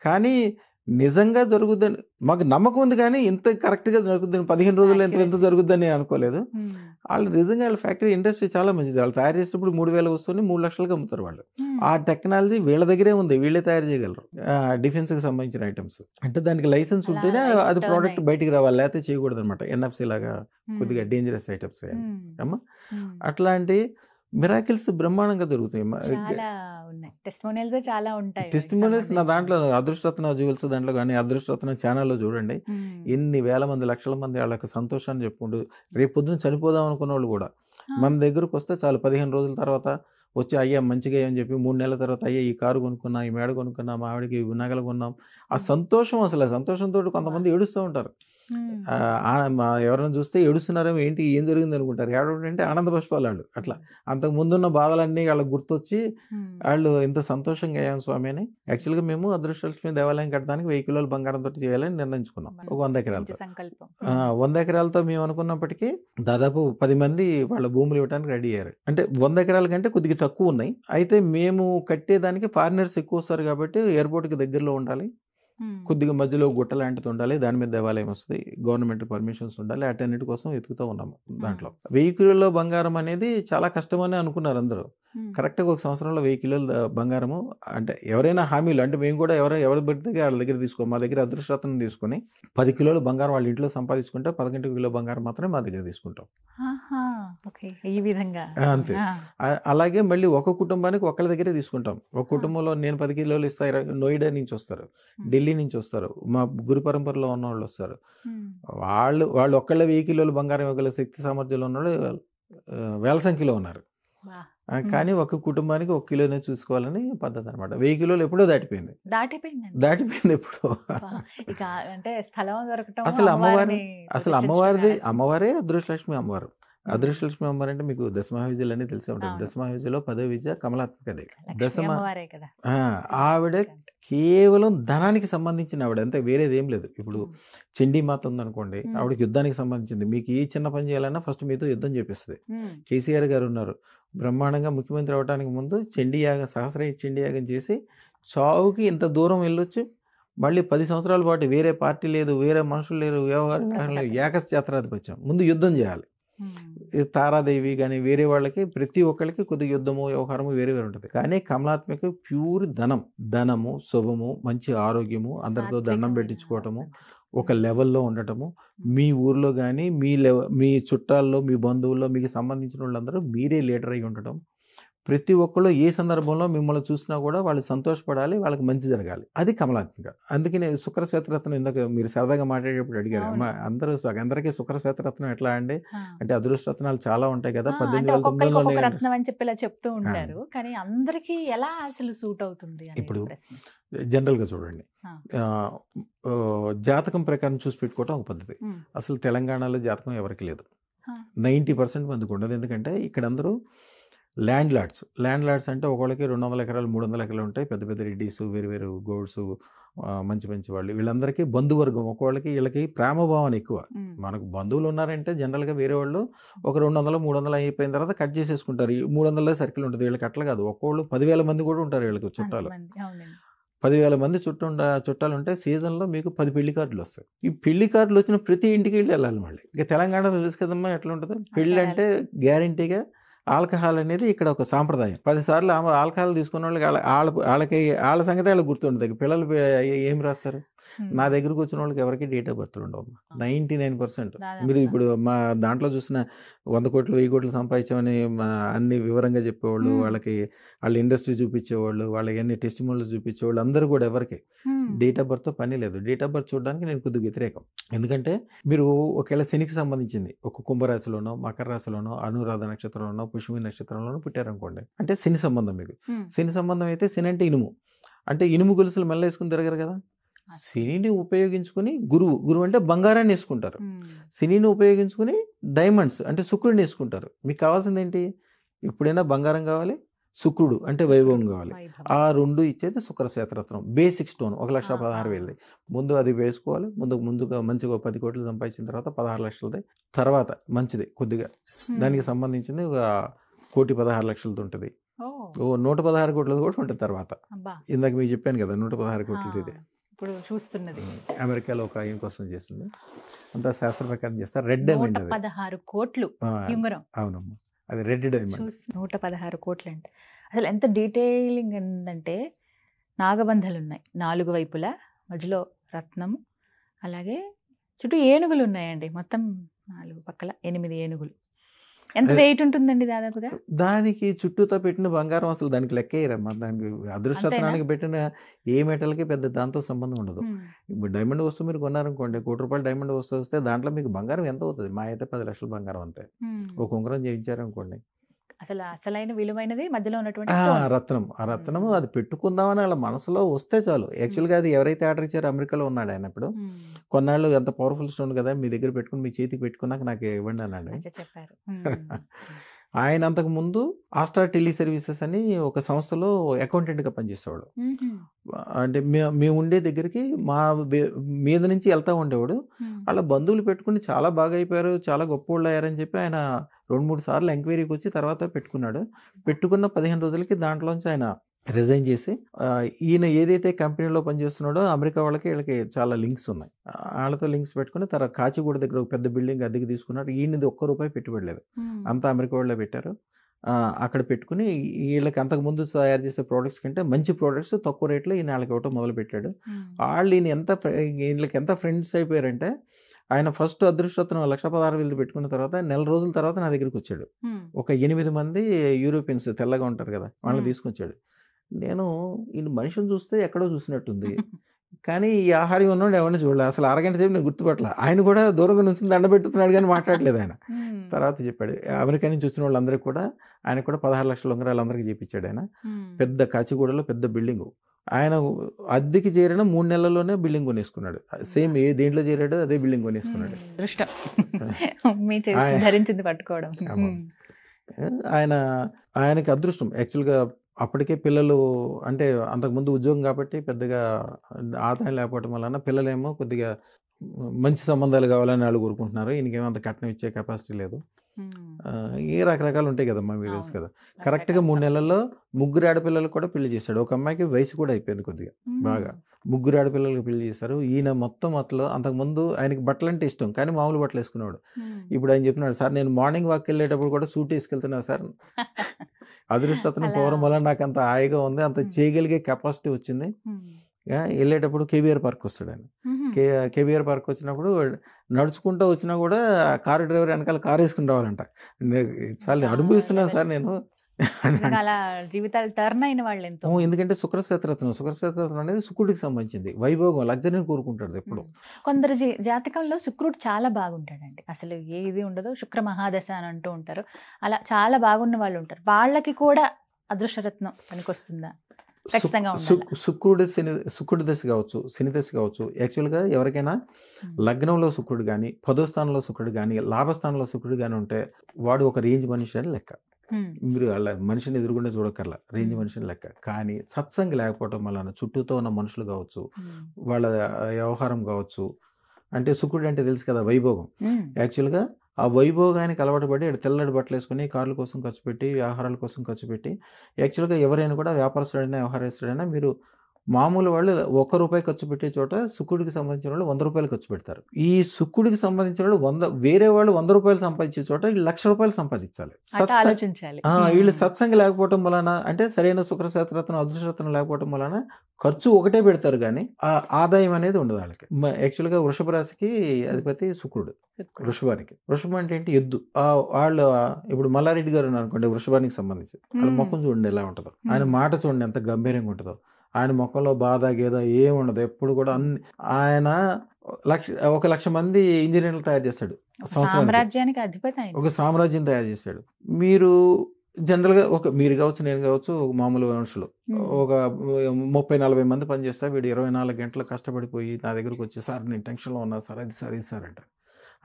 కానీ నిజంగా జరుగుద్దని మాకు నమ్మకం ఉంది, కానీ ఇంత కరెక్ట్గా జరుగుద్దని 15 రోజుల్లో ఎంత జరుగుద్దని అనుకోలేదు. వాళ్ళు నిజంగా వాళ్ళ ఫ్యాక్టరీ ఇండస్ట్రీ చాలా మంచిది. వాళ్ళు తయారు చేసేటప్పుడు 3000 వస్తువుని 3 లక్షలకు అమ్ముతారు వాళ్ళు. ఆ టెక్నాలజీ వీళ్ళ దగ్గరే ఉంది, వీళ్ళే తయారు చేయగలరు. డిఫెన్స్కి సంబంధించిన ఐటమ్స్ అంటే దానికి లైసెన్స్ ఉంటేనే అది ప్రోడక్ట్ బయటికి రావాలి, లేకపోతే చేయకూడదు అనమాట. ఎన్ఎఫ్సి లాగా కొద్దిగా డేంజరస్ ఐటమ్స్ అమ్మా. అట్లాంటి మిరాకిల్స్ బ్రహ్మాండంగా జరుగుతాయి. టెస్టిమోనియల్స్ నా దాంట్లో అదృష్టరత్న జ్యువెల్స్ దాంట్లో కానీ అదృష్టరత్న ఛానల్లో చూడండి, ఎన్ని వేల మంది, లక్షల మంది వాళ్ళ యొక్క సంతోషాన్ని చెప్పుకుంటూ రేపు పొద్దున చనిపోదాం అనుకున్న వాళ్ళు కూడా మన దగ్గరకు వస్తే చాలు, 15 రోజుల తర్వాత వచ్చి అయ్యా మంచిగా అని చెప్పి 3 నెలల తర్వాత అయ్యా ఈ కారు కొనుక్కున్నా, ఈ మేడ కొనుక్కున్నా, మా ఆవిడకి నగలు కొన్నాం. ఆ సంతోషం, అసలు ఆ సంతోషంతో కొంతమంది ఏడుస్తూ ఉంటారు. ఎవరైనా చూస్తే ఏడుస్తున్నారేమో, ఏంటి ఏం జరిగింది అనుకుంటారు. ఏడవడం అంటే ఆనంద పుష్పాలు వాళ్ళు. అట్లా అంతకు ముందున్న బాధలన్నీ వాళ్ళకి గుర్తొచ్చి వాళ్ళు ఇంత సంతోషంగా అయ్యాం స్వామి అని. యాక్చువల్గా మేము అదృష్టలక్ష్మి దేవాలయం కట్టడానికి 1000 కిలోల బంగారంతో చేయాలని నిర్ణయించుకున్నాం. ఒక 100 ఎకరాలతో 100 ఎకరాలతో మేము అనుకున్నప్పటికీ దాదాపు 10 మంది వాళ్ళ భూములు ఇవ్వడానికి రెడీ అయ్యారు. అంటే 100 ఎకరాల కంటే కొద్దిగా తక్కువ ఉన్నాయి. అయితే మేము కట్టేదానికి ఫారినర్స్ ఎక్కువ వస్తారు కాబట్టి ఎయిర్పోర్ట్కి దగ్గరలో ఉండాలి, కొద్దిగా మధ్యలో గుట్ట లాంటిది ఉండాలి, దాని మీద దేవాలయం వస్తుంది, గవర్నమెంట్ పర్మిషన్స్ ఉండాలి, అటన్నిటి కోసం వెతుకుతూ ఉన్నాము. దాంట్లో 1000 కిలోల బంగారం అనేది చాలా కష్టమని అనుకున్నారు అందరూ. కరెక్ట్గా ఒక సంవత్సరంలో 1000 కిలోల బంగారము. అంటే ఎవరైనా హామీలు, అంటే మేము కూడా ఎవరి పెడితే వాళ్ళ దగ్గర తీసుకో, మా దగ్గర అదృష్టరత్నం తీసుకొని 10 కిలోల బంగారం వాళ్ళ ఇంట్లో సంపాదించుకుంటే 11 కిలో బంగారం మాత్రమే మా దగ్గర తీసుకుంటాం. ఈ విధంగా అంతే. అలాగే మళ్ళీ ఒక కుటుంబానికి ఒకళ్ళ దగ్గరే తీసుకుంటాం. ఒక కుటుంబంలో నేను 10 కిలోలు ఇస్తాను, నోయిడా నుంచి వస్తారు, ఢిల్లీ నుంచి వస్తారు, మా గురు పరంపరలో ఉన్న వాళ్ళు వస్తారు. వాళ్ళు ఒక్కళ్ళ 1000 కిలోలు బంగారం ఇవ్వగల శక్తి సామర్థ్యాలు ఉన్న వాళ్ళు వేల సంఖ్యలో ఉన్నారు. కానీ ఒక కుటుంబానికి 1 కిలోనే చూసుకోవాలని పద్ధతి అనమాట. 1000 కిలోలు ఎప్పుడో దాటిపోయింది ఎప్పుడో. అసలు అమ్మవారే అదృష్టలక్ష్మి అమ్మవారు. అదృష్టలక్ష్మి అమ్మవారు అంటే మీకు దశమహావిద్యలు అన్నీ తెలిసే ఉంటుంది. దశమహావిద్యలో 10వ విద్య కమలాత్మకదే. ఆవిడ కేవలం ధనానికి సంబంధించిన ఆవిడ, అంతే, వేరేది ఏం లేదు. ఇప్పుడు చండీమాత ఉందనుకోండి, ఆవిడకి యుద్ధానికి సంబంధించింది. మీకు ఏ చిన్న పని చేయాలన్నా ఫస్ట్ మీతో యుద్ధం చేపిస్తుంది. కేసీఆర్ గారు ఉన్నారు, బ్రహ్మాండంగా ముఖ్యమంత్రి అవడానికి ముందు చండీయాగం, సహస్రయుగ చండీయాగం చేసి చావుకి ఇంత దూరం వెళ్ళొచ్చు. మళ్ళీ 10 సంవత్సరాల పాటు వేరే పార్టీ లేదు, వేరే మనుషులు లేరు, వ్యవహారం లేదు, ఏకఛత్రాధిపత్యం. ముందు యుద్ధం చేయాలి. తారాదేవి కానీ వేరే వాళ్ళకి ప్రతి ఒక్కరికి కొద్దిగా యుద్ధము, వ్యవహారము వేరే వేరే ఉంటుంది. కానీ కమలాత్మక ప్యూర్ ధనము, శుభము, మంచి ఆరోగ్యము, అందరితో దండం పెట్టించుకోవటము, ఒక లెవెల్లో ఉండటము. మీ ఊర్లో కానీ మీ చుట్టాల్లో, మీ బంధువుల్లో మీకు సంబంధించిన వాళ్ళందరూ మీరే లీడర్ అయి ఉండటం. ప్రతి ఒక్కళ్ళు ఏ సందర్భంలో మిమ్మల్ని చూసినా కూడా వాళ్ళు సంతోషపడాలి, వాళ్ళకి మంచి జరగాలి. అది కమలాత్మక. అందుకనే శుక్ర శ్వేతరత్నం ఇందాక మీరు సరదాగా మాట్లాడేటప్పుడు అడిగారు, అందరికీ శుక్ర శ్వేతరత్నం ఎట్లా అండి అంటే అదృష్టరత్నాలు చాలా ఉంటాయి కదా, 18,900 అని చెప్పి చెప్తూ ఉంటారు. కానీ అందరికీ ఎలా అసలు సూట్ అవుతుంది? ఇప్పుడు జనరల్గా చూడండి, జాతకం ప్రకారం చూసి పెట్టుకోవటం ఒక పద్ధతి. అసలు తెలంగాణలో జాతకం ఎవరికి లేదు, 90% మందికి ఉండదు. ఎందుకంటే ఇక్కడ అందరూ ల్యాండ్ లార్డ్స్ అంటే ఒకళ్ళకి 200 ఎకరాలు 300 ఎకరాలు ఉంటాయి. పెద్ద పెద్ద రెడ్డీస్, వేరు గౌడ్స్, మంచి వాళ్ళు, వీళ్ళందరికీ బంధువర్గం. ఒకళ్ళకి వీళ్ళకి ప్రేమభావన ఎక్కువ. మనకు బంధువులు ఉన్నారంటే జనరల్గా వేరే వాళ్ళు ఒక 200, 300 అయిపోయిన తర్వాత కట్ చేసేసుకుంటారు. ఈ 300 సర్కిల్ ఉంటుంది. వీళ్ళకి అట్లా కాదు, ఒక్కోళ్ళు 10,000 మంది కూడా ఉంటారు వీళ్ళకి చుట్టాలు. 10,000 మంది చుట్టాలు ఉంటే సీజన్లో మీకు 10 పెళ్లి కార్డులు వస్తాయి. ఈ పెళ్లి కార్డులు వచ్చిన ప్రతి ఇంటికి వెళ్ళాలి మళ్ళీ. ఇక తెలంగాణలో తెలుసు కదమ్మా ఎట్లా ఉంటుంది. పెళ్ళి అంటే గ్యారంటీగా ఆల్కహాల్ అనేది ఇక్కడ ఒక సాంప్రదాయం. 10 సార్లు ఆల్కహాల్ తీసుకున్న వాళ్ళకి వాళ్ళ సంగతి వాళ్ళకి గుర్తుండదు. పిల్లలు ఏం రాస్తారు? నా దగ్గరకు వచ్చిన వాళ్ళకి ఎవరికి డేట్ ఆఫ్ బర్త్ ఉండవు. 99% మీరు ఇప్పుడు మా దాంట్లో చూసిన 100 కోట్లు 1000 కోట్లు సంపాదించామని అన్ని వివరంగా చెప్పేవాళ్ళు, వాళ్ళకి వాళ్ళ ఇండస్ట్రీ చూపించేవాళ్ళు, వాళ్ళకి అన్ని టెస్టిమోనియల్స్ చూపించేవాళ్ళు అందరూ కూడా ఎవరికి డేట్ ఆఫ్ బర్త్తో పని లేదు. డేట్ ఆఫ్ బర్త్ చూడడానికి నేను కొద్దిగా వ్యతిరేకం. ఎందుకంటే మీరు ఒకవేళ శనికి సంబంధించింది ఒక కుంభరాశిలోనో, మకర రాశిలోనో, అనురాధ నక్షత్రంలోనో, పుష్మి నక్షత్రంలోనో పుట్టారనుకోండి, అంటే శని సంబంధం మీకు. శని సంబంధం అయితే శని అంటే ఇనుము, అంటే ఇనుము గొలుసులు మెల్ల వేసుకుని తిరగరు కదా. శనిని ఉపయోగించుకుని గురువు అంటే బంగారాన్ని వేసుకుంటారు. శనిని ఉపయోగించుకుని డైమండ్స్ అంటే శుక్రుడిని వేసుకుంటారు. మీకు కావాల్సింది ఏంటి? ఎప్పుడైనా బంగారం కావాలి, శుక్రుడు అంటే వైభవం కావాలి. ఆ రెండు ఇచ్చేది శుక్ర శ్వేతరత్నం బేసిక్ స్టోన్ 1,16,000 ముందు అది వేసుకోవాలి. ముందుగా మంచిగా 10 కోట్లు సంపాదించిన తర్వాత 16 లక్షలది తర్వాత మంచిది కొద్దిగా దానికి సంబంధించింది 1,16,00,000 ఉంటుంది. 116 కోట్లది కూడా ఉంటుంది తర్వాత. ఇందాక మీకు చెప్పాను కదా 116 కోట్లది ఇది ఇప్పుడు చూస్తున్నది. అమెరికాలో ఒక ఆయన కోసం చేస్తుంది, అంతా శాస్త్ర ప్రకారం చేస్తారు. రెడ్ డైమండ్ 116 కోట్లు ఉంగరం. అవునమ్మా, అది రెడ్ డైమండ్. 116 కోట్లు అంటే అసలు ఎంత డీటెయిలింగ్ ఏంటంటే నాగబంధాలు ఉన్నాయి 4 వైపులా, మధ్యలో రత్నము, అలాగే చుట్టూ ఏనుగులు ఉన్నాయండి. మొత్తం 4 పక్కల 8 ఏనుగులు. ఎంత వెయిట్ ఉంటుందండి దాదాపుగా? దానికి చుట్టూతో పెట్టిన బంగారం అసలు దానికి లెక్కేయరమ్మా. దానికి అదృష్టత్వానికి పెట్టిన ఏ మెటల్కి పెద్ద దాంతో సంబంధం ఉండదు. ఇప్పుడు డైమండ్ వస్తువు మీరు కొన్నారనుకోండి, ₹1,00,00,000 డైమండ్ వస్తువు వస్తే దాంట్లో మీకు బంగారం ఎంత అవుతుంది? మా అయితే 10 లక్షల బంగారం అంతే. ఒక ఉంగరం చేయించారనుకోండి, అసలు అసలైన విలువైనది మధ్యలో ఉన్నటువంటి రత్నం. ఆ రత్నము అది పెట్టుకుందామని వాళ్ళ మనసులో వస్తే చాలు. యాక్చువల్గా అది ఎవరైతే ఆర్డర్ ఇచ్చారో అమెరికాలో ఉన్నాడు ఆయన. ఇప్పుడు కొన్నాళ్ళు ఎంత పవర్ఫుల్ స్టోన్ కదా, మీ దగ్గర పెట్టుకుని మీ చేతికి పెట్టుకున్నాక నాకు ఇవ్వండి అన్నాడు. ఆయన అంతకు ముందు ఆస్ట్రా టెలి సర్వీసెస్ అని ఒక సంస్థలో అకౌంటెంట్గా పనిచేసేవాడు. అంటే మేము ఉండే దగ్గరికి మా మీద నుంచి వెళ్తూ ఉండేవాడు. వాళ్ళ బంధువులు పెట్టుకుని చాలా బాగా అయిపోయారు, చాలా గొప్ప వాళ్ళు అయ్యారని చెప్పి ఆయన 2-3 సార్లు ఎంక్వైరీకి వచ్చి తర్వాత పెట్టుకున్నాడు. పెట్టుకున్న 15 రోజులకి దాంట్లోంచి ఆయన రిజైన్ చేసి, ఈయన ఏదైతే కంపెనీలో పనిచేస్తున్నాడో అమెరికా వీళ్ళకి చాలా లింక్స్ ఉన్నాయి. వాళ్ళతో లింక్స్ పెట్టుకుని తర్వాత కాచిగూడ దగ్గర ఒక పెద్ద బిల్డింగ్ అద్దెకి తీసుకున్నాడు. ఈయనది ₹1 పెట్టుబడి లేదు, అంతా అమెరికా వాళ్ళే పెట్టారు. అక్కడ పెట్టుకుని వీళ్ళకి అంతకుముందు తయారు చేసే ప్రోడక్ట్స్ కంటే మంచి ప్రోడక్ట్స్ తక్కువ రేట్లో ఈయన వాళ్ళకి ఇవ్వటం మొదలుపెట్టాడు. వాళ్ళు వీళ్ళకి ఎంత ఫ్రెండ్స్ అయిపోయారంటే, ఆయన ఫస్ట్ అదృష్టత్వం 1,16,000 పెట్టుకున్న తర్వాత నెల రోజుల తర్వాత నా దగ్గరికి వచ్చాడు. ఒక 8 మంది యూరోపియన్స్ తెల్లగా ఉంటారు కదా, వాళ్ళని తీసుకొచ్చాడు. నేను ఈ మనిషిని చూస్తే ఎక్కడో చూసినట్టుంది, కానీ ఈ ఆహారం ఉన్నాడు ఎవరిని చూడలేదు. అసలు అరగంట సేపు నేను గుర్తుపట్టలే. ఆయన కూడా దూరంగా నుంచి దండ పెట్టుతున్నాడు కానీ మాట్లాడలేదు ఆయన. తర్వాత చెప్పాడు, అమెరికా నుంచి వచ్చిన వాళ్ళందరికీ కూడా ఆయన కూడా 16 లక్షల ఉంగరాలు అందరికీ చేయించాడు. ఆయన పెద్ద కాచిగూడలో పెద్ద బిల్డింగు. ఆయన అద్దెకి చేరిన 3 నెలల్లోనే బిల్డింగ్ కొనేసుకున్నాడు. సేమ్ ఏ దేంట్లో చేరాడో అదే బిల్డింగ్ కొనేసుకున్నాడు. ఆయనకి అదృష్టం. యాక్చువల్గా అప్పటికే పిల్లలు అంటే అంతకుముందు ఉద్యోగం కాబట్టి పెద్దగా ఆదాయం లేకపోవటం వలన పిల్లలేమో కొద్దిగా మంచి సంబంధాలు కావాలని వాళ్ళు కోరుకుంటున్నారు. ఈయనకేమో అంత కట్నం ఇచ్చే కెపాసిటీ లేదు. ఏ రకరకాలు ఉంటాయి కదమ్మా, మీకు తెలుసు కదా. కరెక్ట్గా 3 నెలల్లో 3 ఆడపిల్లలకు కూడా పెళ్లి చేశాడు. ఒక అమ్మాయికి వయసు కూడా అయిపోయింది కొద్దిగా బాగా. 3 ఆడపిల్లలకు పెళ్లి చేశారు. ఈయన మొత్తం అట్లా అంతకుముందు ఆయనకి బట్టలు అంటే ఇష్టం, కానీ మామూలు బట్టలు వేసుకునేవాడు. ఇప్పుడు ఆయన చెప్తున్నాడు, సార్ నేను మార్నింగ్ వాక్ వెళ్ళేటప్పుడు కూడా సూట్ వేసుకెళ్తున్నాను సార్. అదృష్టత్వం పోవడం వల్ల నాకు అంత హాయిగా ఉంది, అంత చేయగలిగే కెపాసిటీ వచ్చింది. వెళ్ళేటప్పుడు కేబీఆర్ పార్క్ వస్తాడు ఆయన. కేబీఆర్ పార్క్ వచ్చినప్పుడు నడుచుకుంటూ వచ్చినా కూడా కారు డ్రైవర్ వెనకాల కారు వేసుకుని రావాలంట. చాలా అనుభవిస్తున్నాను సార్ నేను. జీవితాలు టర్న్ అయిన వాళ్ళు ఎంతో. ఎందుకంటే శుక్రశ్వేతరత్నం అనేది శుక్రుడికి సంబంధించింది. వైభోగం, లగ్జరీని కోరుకుంటాడు ఎప్పుడు. కొందరు జాతకంలో శుక్రుడు చాలా బాగుంటాడండి, అసలు ఏది ఉండదు, శుక్ర మహాదశ అని అంటూ ఉంటారు. అలా చాలా బాగున్న వాళ్ళు ఉంటారు. వాళ్ళకి కూడా అదృష్టరత్నం పనికొస్తుందా? శుక్రుడి దశ కావచ్చు, శని దశ కావచ్చు. యాక్చువల్గా ఎవరికైనా లగ్నంలో శుక్రుడు కానీ, 10వ స్థానంలో శుక్రుడు కానీ, లాభస్థానంలో శుక్రుడు కానీ ఉంటే వాడు ఒక రేంజ్ మనిషి అని లెక్క. మీరు అలా మనిషిని ఎదురుగుండా చూడక్కర్లా, రేంజ్ మనిషిని లెక్క. కానీ సత్సంగం లేకపోవటం వలన చుట్టూతో ఉన్న మనుషులు కావచ్చు, వాళ్ళ వ్యవహారం కావచ్చు. అంటే శుక్రుడు అంటే తెలుసు కదా, వైభోగం. యాక్చువల్గా ఆ వైభోగానికి అలవాటు పడి తెల్లటి బట్టలు వేసుకుని కార్ల కోసం ఖర్చు పెట్టి, ఆహారాల కోసం ఖర్చు పెట్టి, యాక్చువల్గా ఎవరైనా కూడా వ్యాపారస్తుడైనా వ్యవహారస్తుడైనా మీరు మామూలు వాళ్ళు ₹1 ఖర్చు పెట్టే చోట శుక్రుడికి సంబంధించిన వాళ్ళు ₹100 ఖర్చు పెడతారు. ఈ శుక్రుడికి సంబంధించిన వాళ్ళు వేరే వాళ్ళు ₹100 సంపాదించే చోట వీళ్ళు ₹1,00,000 సంపాదించాలి. అట్లా ఆలోచించాలి. వీళ్ళు సత్సంగం లేకపోవటం వలన, అంటే సరైన శుక్రశాస్త్రరత్నం అదృష్టరత్నం లేకపోవటం వలన ఖర్చు ఒకటే పెడతారు కానీ ఆదాయం అనేది ఉండదు వాళ్ళకి. యాక్చువల్గా వృషభ రాశికి అధిపతి శుక్రుడు, వృషభానికి. వృషభం అంటే ఏంటి? ఎద్దు. వాళ్ళు ఇప్పుడు మల్లారెడ్డి గారు అనుకోండి, వృషభానికి సంబంధించి వాళ్ళ ముఖం చూడండి ఎలా ఉంటుందో, ఆయన మాట చూడండి ఎంత గంభీరంగా ఉంటుందో, ఆయన ముఖంలో బాధ గేద ఏమి ఉండదు. ఎప్పుడు కూడా ఆయన 1,00,000 మంది ఇంజనీర్లు తయారు చేస్తాడు సామ్రాజ్యానికి అధిపతి ఆయన. ఒక సామ్రాజ్యం తయారు చేశాడు. మీరు జనరల్గా మీరు కావచ్చు, నేను కావచ్చు, మామూలు మనుషులు ఒక 30-40 మంది పనిచేస్తా, వీడు 24 గంటలు కష్టపడిపోయి నా దగ్గరకు వచ్చి, సార్ నేను టెన్షన్లో ఉన్నా సార్, అది సార్ ఇది సార్ అంటారు.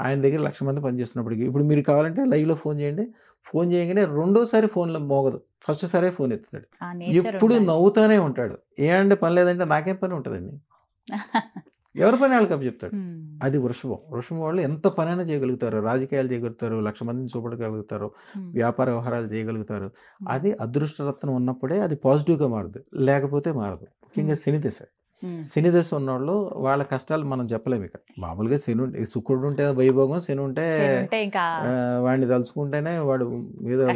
ఆయన దగ్గర 1,00,000 మంది పనిచేస్తున్నప్పటికీ ఇప్పుడు మీరు కావాలంటే లైవ్లో ఫోన్ చేయండి, ఫోన్ చేయగానే రెండోసారి ఫోన్లో మోగదు, ఫస్ట్ సారే ఫోన్ ఎత్తుతాడు, ఎప్పుడు నవ్వుతానే ఉంటాడు. ఏంటంటే పని లేదంటే నాకేం పని ఉంటుందండి, ఎవరి పని వాళ్ళకి చెప్తాడు. అది వృషభం. వృషభం వాళ్ళు ఎంత పనైనా చేయగలుగుతారు, రాజకీయాలు చేయగలుగుతారు, 1,00,000 మందిని చూపడగలుగుతారు, వ్యాపార వ్యవహారాలు చేయగలుగుతారు. అది అదృష్టరత్నం ఉన్నప్పుడే అది పాజిటివ్గా మారదు, లేకపోతే మారదు. ముఖ్యంగా శని దశ. శని దశ ఉన్నవాళ్ళు వాళ్ళ కష్టాలు మనం చెప్పలేము. ఇక మామూలుగా శుక్రుడు ఉంటే వైభోగం, శని ఉంటే వాడిని తలుచుకుంటేనే వాడు ఏదో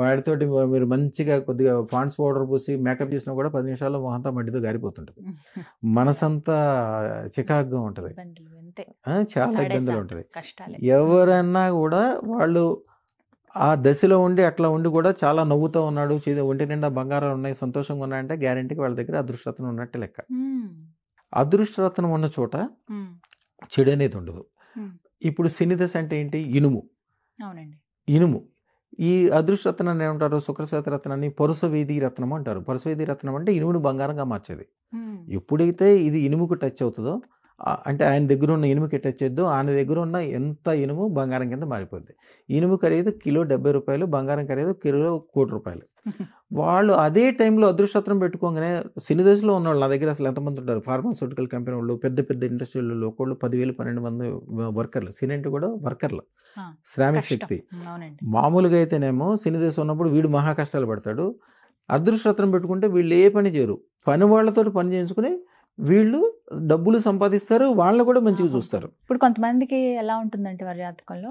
వాడితోటి మీరు మంచిగా కొద్దిగా పాండ్స్ పౌడర్ పూసి మేకప్ చేసినా కూడా 10 నిమిషాల్లో మొహంతా మట్టితో గారిపోతుంటుంది, మనసంతా చికాకుగా ఉంటుంది, చాలా ఇబ్బందులు ఉంటుంది. ఎవరన్నా కూడా వాళ్ళు ఆ దశలో ఉండి అట్లా ఉండి కూడా చాలా నవ్వుతూ ఉన్నాడు, ఒంటి నిండా బంగారాలు ఉన్నాయి, సంతోషంగా ఉన్నాయంటే గ్యారెంటీకి వాళ్ళ దగ్గర అదృష్టరత్నం ఉన్నట్టు లెక్క. అదృష్టరత్నం ఉన్న చోట చెడు అనేది ఉండదు. ఇప్పుడు శని దశ అంటే ఏంటి? ఇనుము. ఇనుము. ఈ అదృష్టరత్నాన్ని ఏమంటారు? శుక్రశాస్త్రరత్నాన్ని పరుసవేది రత్నం అంటారు. పరుసవేది రత్నం అంటే ఇనుమును బంగారంగా మార్చేది. ఎప్పుడైతే ఇది ఇనుముకు టచ్ అవుతుందో, అంటే ఆయన దగ్గర ఉన్న ఇనుముకి టచ్ చేద్దాం, ఆయన దగ్గర ఉన్న ఎంత ఇనుము బంగారం కింద మారిపోద్ది. ఇనుము ఖరీదు కిలో ₹70, బంగారం ఖరీదు కిలో ₹1,00,00,000. వాళ్ళు అదే టైంలో అదృష్టరత్నం పెట్టుకోగానే శని దశలో ఉన్నవాళ్ళు నా దగ్గర అసలు ఎంతమంది ఉంటారు? ఫార్మాస్యూటికల్ కంపెనీ వాళ్ళు, పెద్ద పెద్ద ఇండస్ట్రీలలో ఒకళ్ళు 10,000-12 మంది వర్కర్లు. శని అంటే కూడా వర్కర్లు, శ్రామిక శక్తి. మామూలుగా అయితేనేమో శని దశ ఉన్నప్పుడు వీడు మహా కష్టాలు పడతాడు. అదృష్టరత్నం పెట్టుకుంటే వీళ్ళు ఏ పని చేయరు, పని వాళ్ళతో పని చేయించుకుని వీళ్ళు డబ్బులు సంపాదిస్తారు, వాళ్ళని కూడా మంచిగా చూస్తారు. ఇప్పుడు కొంతమందికి ఎలా ఉంటుందంటే వారి జాతకంలో,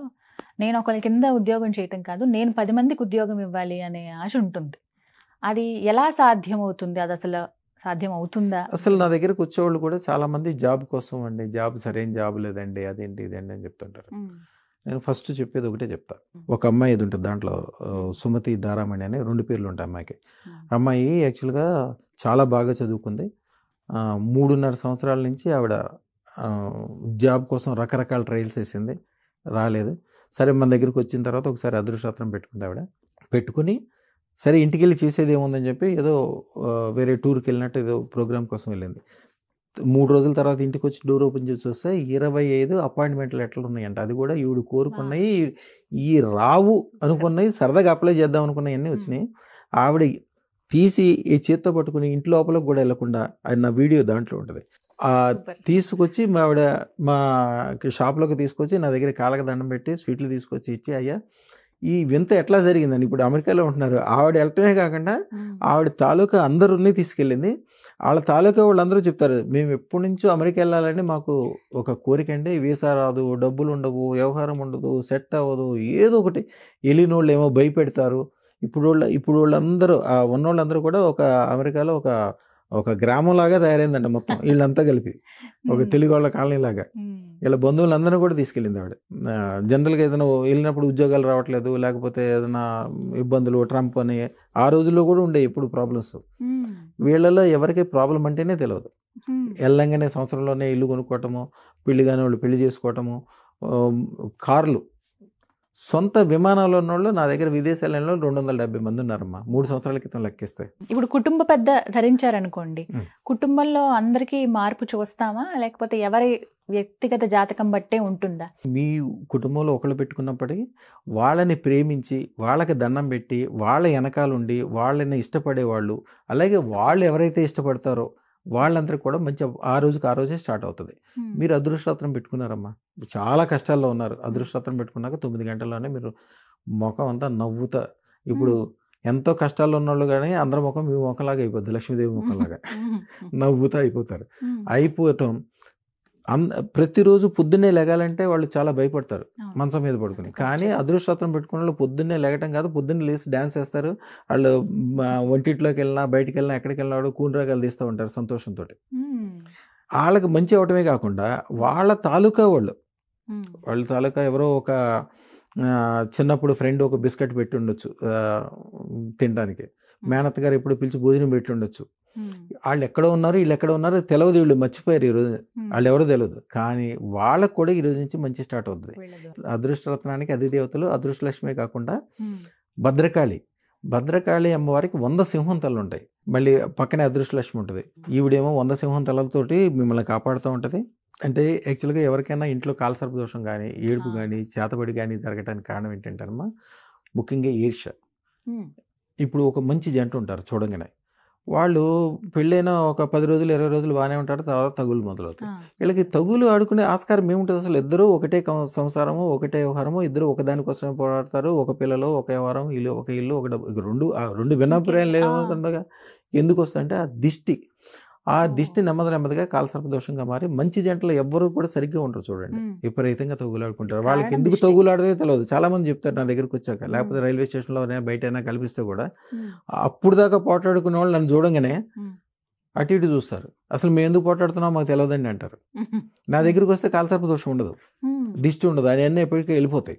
నేను ఒకరి కింద ఉద్యోగం చేయటం కాదు, నేను 10 మందికి ఉద్యోగం ఇవ్వాలి అనే ఆశ ఉంటుంది. అది ఎలా సాధ్యం అవుతుంది? అది అసలు సాధ్యం అవుతుందా? అసలు నా దగ్గరకు వచ్చేవాళ్ళు కూడా చాలా మంది జాబ్ కోసం అండి, జాబ్ సరైన జాబ్ లేదండి, అదేంటి ఇదండి అని చెప్తుంటారు. నేను ఫస్ట్ చెప్పేది ఒకటే చెప్తా. ఒక అమ్మాయి ఇది ఉంటుంది, దాంట్లో సుమతి దారామణి అని 2 పేర్లు ఉంటాయి అమ్మాయికి. అమ్మాయి యాక్చువల్గా చాలా బాగా చదువుకుంది. 3.5 సంవత్సరాల నుంచి ఆవిడ జాబ్ కోసం రకరకాల ట్రయల్స్ వేసింది, రాలేదు. సరే మన దగ్గరికి వచ్చిన తర్వాత ఒకసారి అదృష్టరత్నం పెట్టుకుంది ఆవిడ. పెట్టుకుని సరే ఇంటికి వెళ్ళి చేసేది ఏముందని చెప్పి ఏదో వేరే టూర్కి వెళ్ళినట్టు ఏదో ప్రోగ్రామ్ కోసం వెళ్ళింది. 3 రోజుల తర్వాత ఇంటికి వచ్చి డోర్ ఓపెన్ చేసి వస్తే 25 అపాయింట్మెంట్ లెటర్లు ఉన్నాయంట. అది కూడా ఈవిడ కోరుకున్నాయి, ఈ రావు అనుకున్నాయి, సరదాగా అప్లై చేద్దాం అనుకున్నాయి వచ్చినాయి. ఆవిడ తీసి ఈ చేత్తో పట్టుకుని ఇంటి లోపలికి కూడా వెళ్లకుండా, అది నా వీడియో దాంట్లో ఉంటుంది, తీసుకొచ్చి ఆవిడ మా షాప్లోకి తీసుకొచ్చి నా దగ్గర కాళ్ళకి దండం పెట్టి స్వీట్లు తీసుకొచ్చి ఇచ్చి, అయ్యా ఈ వింత ఎట్లా జరిగిందని. ఇప్పుడు అమెరికాలో ఉంటున్నారు, ఆవిడ వెళ్ళటమే కాకుండా ఆవిడ తాలూకా అందరినీ తీసుకెళ్ళింది. వాళ్ళ తాలూకా వాళ్ళందరూ చెప్తారు, మేము ఎప్పటి నుంచో అమెరికా వెళ్ళాలని మాకు ఒక కోరిక అండి, వీసా రాదు, డబ్బులు ఉండవు, వ్యవహారం ఉండదు, సెట్ అవ్వదు, ఏదో ఒకటి. వెళ్ళిన వాళ్ళు ఏమో భయపెడతారు. ఇప్పుడు వాళ్ళందరూ ఉన్నోళ్ళందరూ కూడా ఒక అమెరికాలో ఒక గ్రామంలాగా తయారైందంట మొత్తం, వీళ్ళంతా కలిపి ఒక తెలుగు వాళ్ళ కాలనీ లాగా. వీళ్ళ బంధువులందరూ కూడా తీసుకెళ్ళింది ఆవిడ. జనరల్గా ఏదైనా వెళ్ళినప్పుడు ఉద్యోగాలు రావట్లేదు, లేకపోతే ఏదైనా ఇబ్బందులు, ట్రంప్ అని ఆ రోజుల్లో కూడా ఉండే ఎప్పుడు ప్రాబ్లమ్స్. వీళ్ళలో ఎవరికి ప్రాబ్లం అంటేనే తెలియదు. వెళ్ళంగానే సంవత్సరంలోనే ఇల్లు కొనుక్కోవటము, పెళ్లి కాని వాళ్ళు పెళ్లి చేసుకోవటము, కార్లు, సొంత విమానాలు ఉన్న వాళ్ళు నా దగ్గర విదేశాలలో 270 మంది ఉన్నారమ్మా 3 సంవత్సరాల క్రితం లెక్కిస్తే. ఇప్పుడు కుటుంబ పెద్ద ధరించారనుకోండి, కుటుంబంలో అందరికీ మార్పు చూస్తామా, లేకపోతే ఎవరి వ్యక్తిగత జాతకం బట్టే ఉంటుందా? మీ కుటుంబంలో ఒకళ్ళు పెట్టుకున్నప్పటికీ వాళ్ళని ప్రేమించి, వాళ్ళకి దండం పెట్టి, వాళ్ళ వెనకాలండి వాళ్ళని ఇష్టపడేవాళ్ళు, అలాగే వాళ్ళు ఎవరైతే ఇష్టపడతారో వాళ్ళందరికీ కూడా మంచి ఆ రోజే స్టార్ట్ అవుతుంది. మీరు అదృష్టరత్నం పెట్టుకున్నారమ్మా, చాలా కష్టాల్లో ఉన్నారు, అదృష్టరత్నం పెట్టుకున్నాక 9 గంటల్లోనే మీరు ముఖం అంతా నవ్వుతా, ఇప్పుడు ఎంతో కష్టాల్లో ఉన్నోళ్ళు కానీ అందరి ముఖం మీ ముఖంలాగా అయిపోద్ది, లక్ష్మీదేవి ముఖంలాగా నవ్వుతూ అయిపోతారు. అయిపోవటం ప్రతిరోజు పొద్దున్నే లెగాలంటే వాళ్ళు చాలా భయపడతారు మంచం మీద పడుకుని. కానీ అదృష్టరత్నం పెట్టుకున్న వాళ్ళు పొద్దున్నే లెగటం కాదు, పొద్దున్నే లేచి డ్యాన్స్ వేస్తారు. వాళ్ళు వంటింట్లోకి వెళ్ళినా బయటికి వెళ్ళినా ఎక్కడికి వెళ్ళినా కూడా కూనరాగాలు తీస్తూ ఉంటారు సంతోషంతో. వాళ్ళకి మంచి అవటమే కాకుండా వాళ్ళ తాలూకా వాళ్ళ తాలూకా ఎవరో ఒక చిన్నప్పుడు ఫ్రెండ్ ఒక బిస్కెట్ పెట్టి ఉండొచ్చు తినడానికి, మేనత్ గారు ఎప్పుడు పిలిచి భోజనం పెట్టి ఉండొచ్చు. వాళ్ళు ఎక్కడ ఉన్నారు వీళ్ళు ఎక్కడ ఉన్నారు తెలియదు, వీళ్ళు మర్చిపోయారు ఈరోజు, వాళ్ళు ఎవరో తెలియదు. కానీ వాళ్ళకు కూడా ఈరోజు నుంచి మంచి స్టార్ట్ అవుతుంది. అదృష్టరత్నానికి అధిదేవతలు అదృష్టలక్ష్మి కాకుండా భద్రకాళి అమ్మవారికి 100 సింహం తలలు ఉంటాయి. మళ్ళీ పక్కనే అదృష్టలక్ష్మి ఉంటుంది. ఈవిడేమో 100 సింహం తలలతోటి మిమ్మల్ని కాపాడుతూ ఉంటుంది. అంటే యాక్చువల్గా ఎవరికైనా ఇంట్లో కాలసర్ప దోషం కానీ ఏడుపు కానీ చేతబడి కానీ జరగడానికి కారణం ఏంటంటారమ్మా, ముఖ్యంగా ఈర్ష్య. ఇప్పుడు ఒక మంచి జంట ఉంటారు చూడంగానే, వాళ్ళు పెళ్ళైన ఒక 10 రోజులు 20 రోజులు బాగానే ఉంటారు, తర్వాత తగులు మొదలవుతాయి. వీళ్ళకి తగులు ఆడుకునే ఆస్కారం ఏముంటుంది అసలు? ఇద్దరు ఒకటే సంసారము ఒకటే వ్యవహారము, ఇద్దరు ఒకదానికోసమే పోరాడతారు, ఒక పిల్లలు ఒక వ్యవహారం, ఇల్లు ఒక ఇల్లు ఒక డబ్బు, రెండు భిన్నాభిప్రాయం లేకుండా ఎందుకు వస్తుందంటే ఆ దిష్టి నెమ్మదిగా కాలసర్ప దోషంగా మారి మంచి జంటలు ఎవ్వరూ కూడా సరిగ్గా ఉంటారు చూడండి, విపరీతంగా తగులాడుకుంటారు. వాళ్ళకి ఎందుకు తగులాడదే తెలియదు. చాలా మంది చెప్తారు నా దగ్గరకు వచ్చాక, లేకపోతే రైల్వే స్టేషన్లో బయట కల్పిస్తే కూడా అప్పుడు దాకా పోట్లాడుకునే వాళ్ళు నన్ను చూడంగానే అటు ఇటు చూస్తారు. అసలు మేము ఎందుకు పోట్లాడుతున్నాం మాకు తెలియదండి అంటారు. నా దగ్గరికి వస్తే కాలసర్ప దోషం ఉండదు, దిష్టి ఉండదు, అవన్నీ ఎప్పటికీ వెళ్ళిపోతాయి.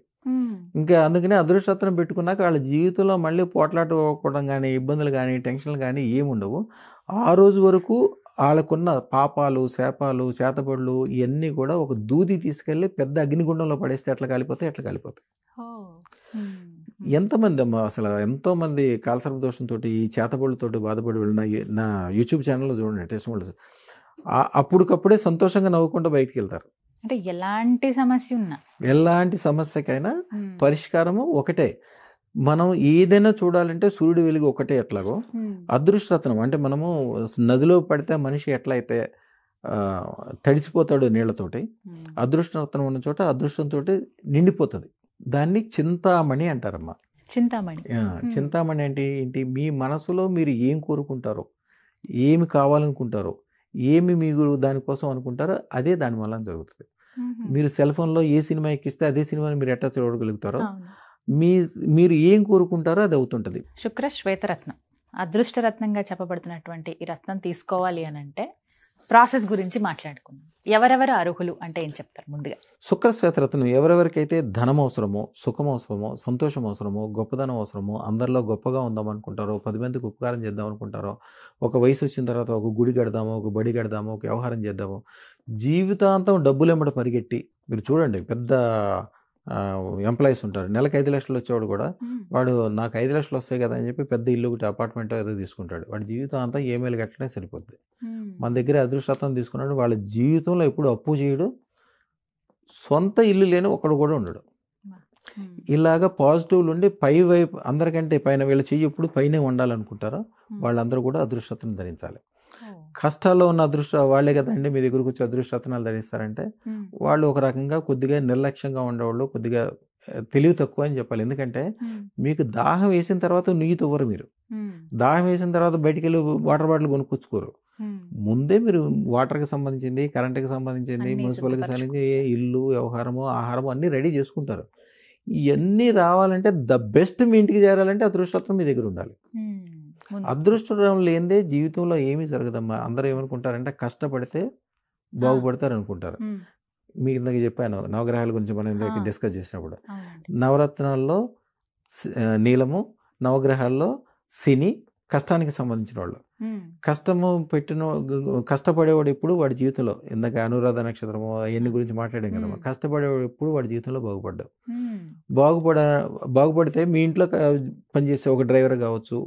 ఇంకా అందుకనే అదృష్టరత్నం పెట్టుకున్నాక వాళ్ళ జీవితంలో మళ్ళీ పోట్లాడుకోవడం కానీ ఇబ్బందులు కానీ టెన్షన్లు కానీ ఏముండవు. ఆ రోజు వరకు వాళ్ళకున్న పాపాలు శాపాలు చేతబడులు ఇవన్నీ కూడా ఒక దూది తీసుకెళ్ళి పెద్ద అగ్నిగుండంలో పడేస్తే ఎట్లా కాలిపోతాయి. ఎంతమంది అమ్మా అసలు ఎంతోమంది కాలసర్ప దోషంతో ఈ చేతబడులతోటి బాధపడి వెళ్ళిన నా యూట్యూబ్ ఛానల్లో చూడండి టెస్టిమోనీస్. అప్పటికప్పుడే సంతోషంగా నవ్వుకుంటూ బయటికి వెళ్తారు. అంటే ఎలాంటి సమస్యకైనా పరిష్కారము ఒకటే. మనం ఏదైనా చూడాలంటే సూర్యుడు వెలుగు ఒకటే. ఎట్లాగో అదృష్టరత్నం అంటే మనము నదిలో పడితే మనిషి ఎట్లయితే తడిసిపోతాడు నీళ్లతోటి, అదృష్టరత్నం ఉన్న చోట అదృష్టంతో నిండిపోతుంది. దాన్ని చింతామణి అంటారమ్మా. చింతామణి అంటే ఏంటి? మీ మనసులో మీరు ఏం కోరుకుంటారో, ఏమి కావాలనుకుంటారో, ఏమి మీరు దానికోసం అనుకుంటారో అదే దాని వల్ల జరుగుతుంది. మీరు సెల్ ఫోన్లో ఏ సినిమా ఎక్కిస్తే అదే సినిమాని మీరు ఎట్లా చూడగలుగుతారో, మీరు ఏం కోరుకుంటారో అది అవుతుంటుంది. శుక్ర శ్వేతరత్నం అదృష్టరత్నంగా చెప్పబడుతున్నటువంటి ఈ రత్నం తీసుకోవాలి అని అంటే ప్రాసెస్ గురించి మాట్లాడుకుందాం. ఎవరెవరు అర్హులు అంటే ఏం చెప్తారు? ముందుగా శుక్ర శ్వేతరత్నం ఎవరెవరికైతే ధనం అవసరమో, సుఖం అవసరమో, సంతోషం అవసరమో, గొప్పదనం అవసరమో, అందరిలో గొప్పగా ఉందాం అనుకుంటారో, 10 మందికి ఉపకారం చేద్దాం అనుకుంటారో, ఒక వయసు వచ్చిన తర్వాత ఒక గుడి కడదామో, ఒక బడి కడదామో, ఒక వ్యవహారం చేద్దామో, జీవితాంతం డబ్బులెంబడి పరిగెట్టి మీరు చూడండి పెద్ద ఎంప్లాయీస్ ఉంటారు, నెలకు 5 లక్షలు వచ్చేవాడు కూడా వాడు నాకు 5 లక్షలు వస్తాయి కదా అని చెప్పి పెద్ద ఇల్లు ఒకటి అపార్ట్మెంట్ ఏదో తీసుకుంటాడు. వాడి జీవితం అంతా ఈఎంఐలు కట్టడమే సరిపోద్ది. మన దగ్గర అదృష్టరత్నం తీసుకున్నాడు, వాళ్ళ జీవితంలో ఎప్పుడు అప్పు చేయడు, సొంత ఇల్లు లేని ఒకడు కూడా ఉండడు. ఇలాగా పాజిటివ్లు ఉండి పై వైపు అందరికంటే పైన వీళ్ళ చెయ్యి ఎప్పుడు పైనే ఉండాలనుకుంటారో వాళ్ళందరూ కూడా అదృష్టరత్నం ధరించాలి. కష్టాల్లో ఉన్న వాళ్ళే కదండి మీ దగ్గరకు వచ్చి అదృష్టరత్నాలు ధరిస్తారంటే వాళ్ళు ఒక రకంగా కొద్దిగా నిర్లక్ష్యంగా ఉండేవాళ్ళు, కొద్దిగా తెలివి తక్కువ అని చెప్పాలి. ఎందుకంటే మీకు దాహం వేసిన తర్వాత నుయ్యి తవ్వరు, మీరు దాహం వేసిన తర్వాత బయటికి వెళ్ళి వాటర్ బాటిల్ కొనుక్కొచ్చుకోరు. ముందే మీరు వాటర్కి సంబంధించింది, కరెంట్కి సంబంధించింది, మున్సిపల్కి సంబంధించి ఇల్లు వ్యవహారము ఆహారము అన్నీ రెడీ చేసుకుంటారు. ఇవన్నీ రావాలంటే ద బెస్ట్ మీ ఇంటికి చేరాలంటే అదృష్టరత్నం మీ దగ్గర ఉండాలి. అదృష్టం లేనిదే జీవితంలో ఏమీ జరగదమ్మా. అందరూ ఏమనుకుంటారంటే కష్టపడితే బాగుపడతారు అనుకుంటారు. మీకు ఇందాక చెప్పాను నవగ్రహాల గురించి మనం ఇందాక డిస్కస్ చేసినప్పుడు, నవరత్నాల్లో నీలము, నవగ్రహాల్లో శని కష్టానికి సంబంధించిన వాళ్ళు. కష్టపడేవాడు ఎప్పుడు వాడి జీవితంలో, ఇందాక అనురాధ నక్షత్రము అవన్నీ గురించి మాట్లాడాం కదమ్మా, కష్టపడేవాడు ఎప్పుడు వాడి జీవితంలో బాగుపడ్డావు. బాగుపడితే మీ ఇంట్లో పనిచేసే ఒక డ్రైవర్ కావచ్చు,